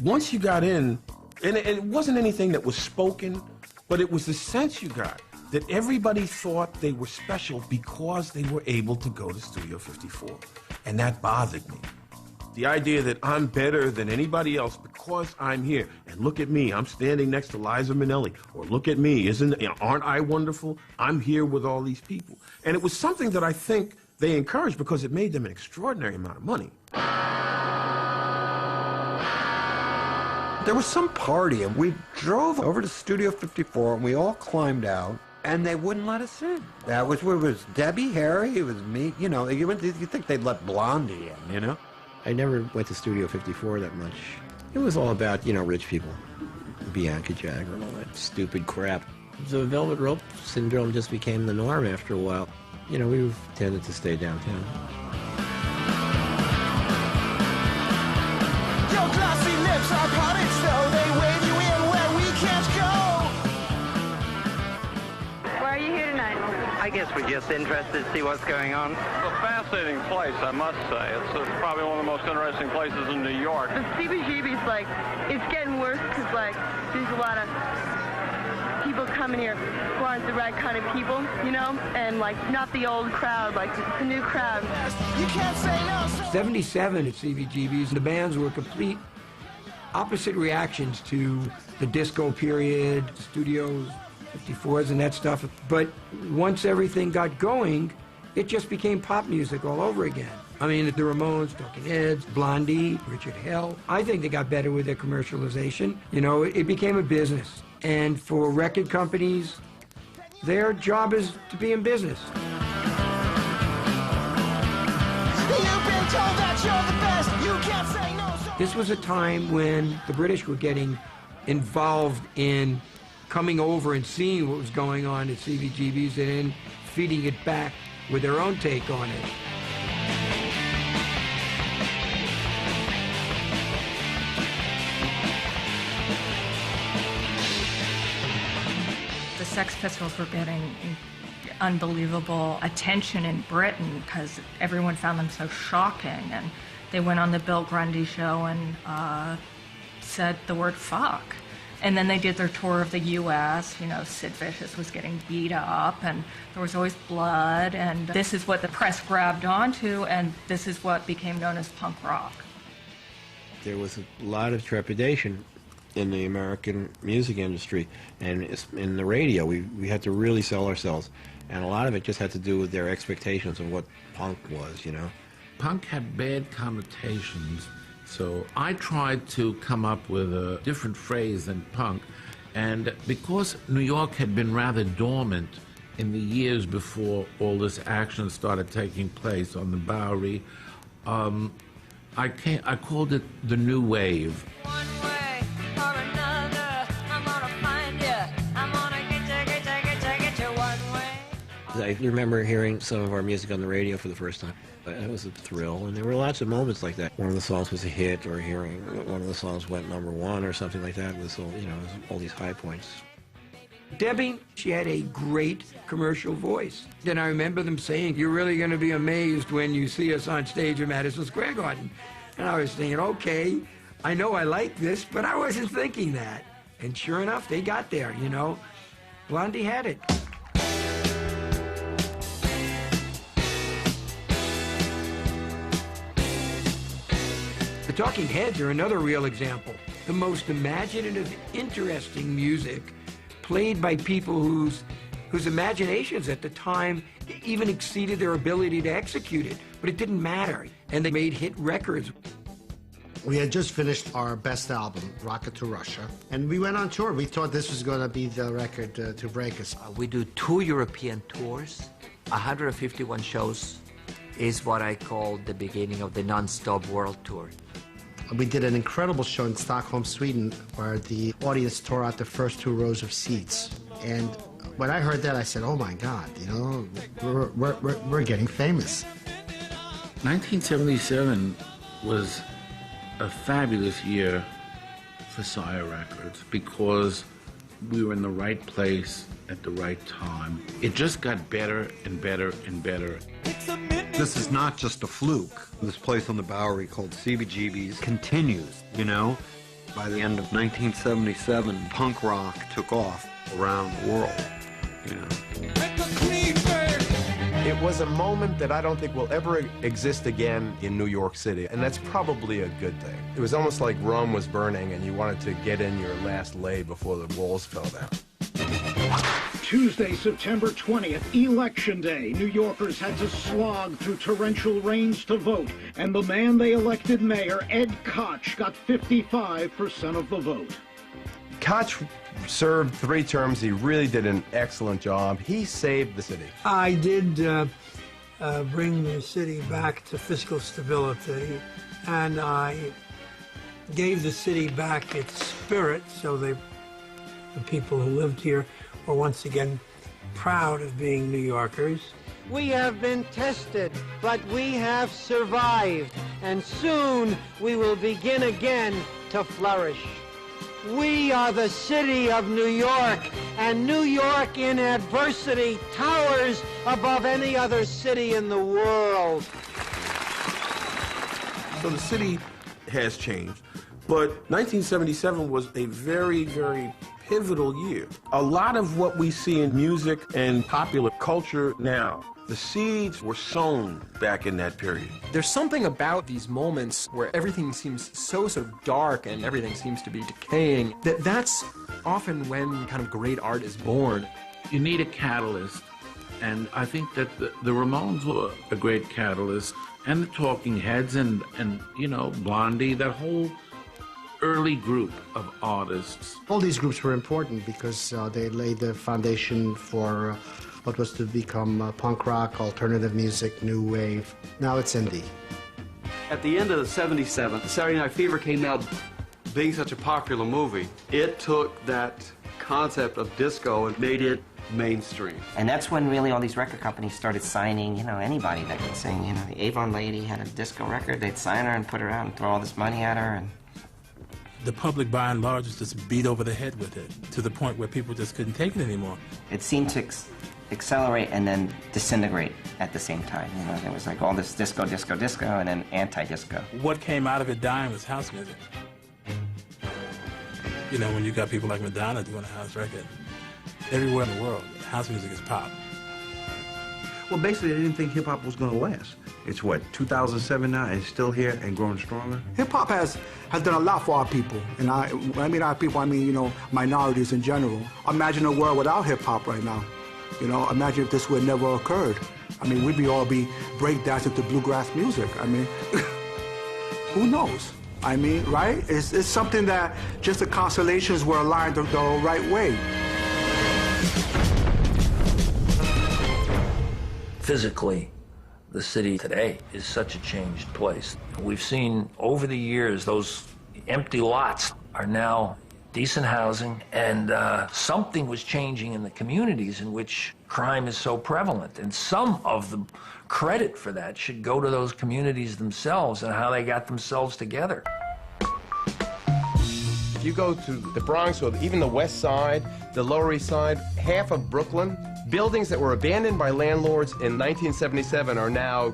Once you got in, and it wasn't anything that was spoken, but it was the sense you got that everybody thought they were special because they were able to go to Studio 54. And that bothered me. The idea that I'm better than anybody else because I'm here. And look at me, I'm standing next to Liza Minnelli. Or look at me, aren't I wonderful? I'm here with all these people. And it was something that I think they encouraged because it made them an extraordinary amount of money. There was some party, and we drove over to Studio 54, and we all climbed out. And they wouldn't let us in. That was where it was Debbie, Harry, it was me. You know, you think they'd let Blondie in, you know? I never went to Studio 54 that much. It was all about, you know, rich people. Bianca Jagger and all that stupid crap. The velvet rope syndrome just became the norm after a while. You know, we tended to stay downtown. Your glossy lips are parted so they wave you in where we can't go. Why are you here tonight? I guess we're just interested to see what's going on. It's a fascinating place, I must say. It's probably one of the most interesting places in New York. The CBGB is like, it's getting worse because like there's a lot of people coming here who aren't the right kind of people, you know, and like not the old crowd, like it's a new crowd. You can't say no. 77 at CBGB's, the bands were complete opposite reactions to the disco period, studios, 54s and that stuff. But once everything got going, it just became pop music all over again. I mean, the Ramones, Talking Heads, Blondie, Richard Hell. I think they got better with their commercialization. You know, it became a business. And for record companies, their job is to be in business. You've been told that you're the best. You can't say no. This was a time when the British were getting involved in coming over and seeing what was going on at CBGB's and then feeding it back with their own take on it. The Sex Pistols were getting unbelievable attention in Britain because everyone found them so shocking, and they went on the Bill Grundy show and said the word fuck. And then they did their tour of the U.S. You know, Sid Vicious was getting beat up, and there was always blood, and this is what the press grabbed onto, and this is what became known as punk rock. There was a lot of trepidation in the American music industry, and in the radio. We had to really sell ourselves, and a lot of it just had to do with their expectations of what punk was, you know. Punk had bad connotations, so I tried to come up with a different phrase than punk, and because New York had been rather dormant in the years before all this action started taking place on the Bowery, I called it the New Wave. I remember hearing some of our music on the radio for the first time. It was a thrill, and there were lots of moments like that. One of the songs was a hit, or hearing one of the songs went #1 or something like that. It was all, you know, it was all these high points. Debbie, she had a great commercial voice. And I remember them saying, "You're really going to be amazed when you see us on stage at Madison Square Garden." And I was thinking, okay, I know I like this, but I wasn't thinking that. And sure enough, they got there, you know. Blondie had it. The Talking Heads are another real example. The most imaginative, interesting music played by people whose imaginations at the time even exceeded their ability to execute it. But it didn't matter, and they made hit records. We had just finished our best album, Rocket to Russia, and we went on tour. We thought this was going to be the record to break us. We do 2 European tours, 151 shows is what I call the beginning of the non-stop world tour. We did an incredible show in Stockholm, Sweden, where the audience tore out the first 2 rows of seats. And when I heard that, I said, oh my God, you know, we're getting famous. 1977 was a fabulous year for Sire Records because we were in the right place at the right time. It just got better and better and better. This is not just a fluke. This place on the Bowery called CBGB's continues, you know? By the end of 1977, punk rock took off around the world, you know? It was a moment that I don't think will ever exist again in New York City, and that's probably a good thing. It was almost like Rome was burning and you wanted to get in your last lay before the walls fell down. Tuesday, September 20th, Election Day. New Yorkers had to slog through torrential rains to vote, and the man they elected mayor, Ed Koch, got 55% of the vote. Koch served 3 terms. He really did an excellent job. He saved the city. I did bring the city back to fiscal stability, and I gave the city back its spirit, so the people who lived here were once again proud of being New Yorkers. We have been tested, but we have survived, and soon we will begin again to flourish. We are the city of New York, and New York in adversity towers above any other city in the world. So the city has changed, but 1977 was a very, very pivotal year. A lot of what we see in music and popular culture now, the seeds were sown back in that period. There's something about these moments where everything seems so dark and everything seems to be decaying, that's often when kind of great art is born. You need a catalyst, and I think that the Ramones were a great catalyst, and the Talking Heads, and you know, Blondie, that whole early group of artists. All these groups were important because they laid the foundation for what was to become punk rock, alternative music, new wave. Now it's indie. At the end of the 77, Saturday Night Fever came out. Being such a popular movie, it took that concept of disco and made it mainstream. And that's when really all these record companies started signing, you know, anybody that could sing. You know, the Avon lady had a disco record, they'd sign her and put her out and throw all this money at her. And the public, by and large, was just beat over the head with it, to the point where people just couldn't take it anymore. It seemed to accelerate and then disintegrate at the same time. You know, there was like all this disco, disco, disco, and then anti-disco. What came out of it dying was house music. You know, when you got people like Madonna doing a house record, everywhere in the world, house music is pop. Well, basically, I didn't think hip-hop was going to last. It's what, 2007 now, and it's still here and growing stronger? Hip-hop has done a lot for our people. And when I mean our people, I mean, you know, minorities in general. Imagine a world without hip-hop right now. You know, imagine if this would never occurred. I mean, we'd all be breakdancing to bluegrass music. I mean, who knows? I mean, right? It's something that just the constellations were aligned the right way. Physically, the city today is such a changed place. We've seen over the years those empty lots are now decent housing, and something was changing in the communities in which crime is so prevalent. And some of the credit for that should go to those communities themselves and how they got themselves together. If you go to the Bronx or even the West Side, the Lower East Side, half of Brooklyn, buildings that were abandoned by landlords in 1977 are now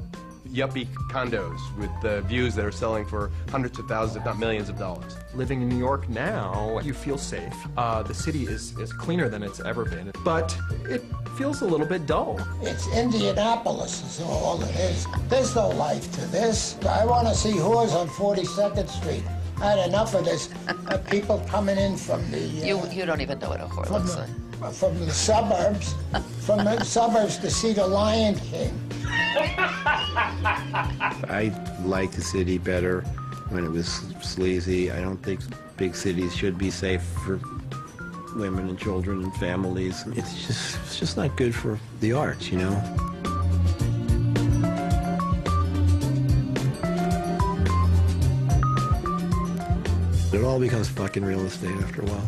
yuppie condos with views that are selling for hundreds of thousands, if not millions of dollars. Living in New York now, you feel safe. The city is cleaner than it's ever been, but it feels a little bit dull. It's Indianapolis is all it is. There's no life to this. I want to see whores on 42nd Street. I had enough of this. People coming in from the... You don't even know what a whore looks like. From the suburbs. From the suburbs to see the Lion King. I like the city better when it was sleazy. I don't think big cities should be safe for women and children and families. It's just not good for the arts, you know? It all becomes fucking real estate after a while.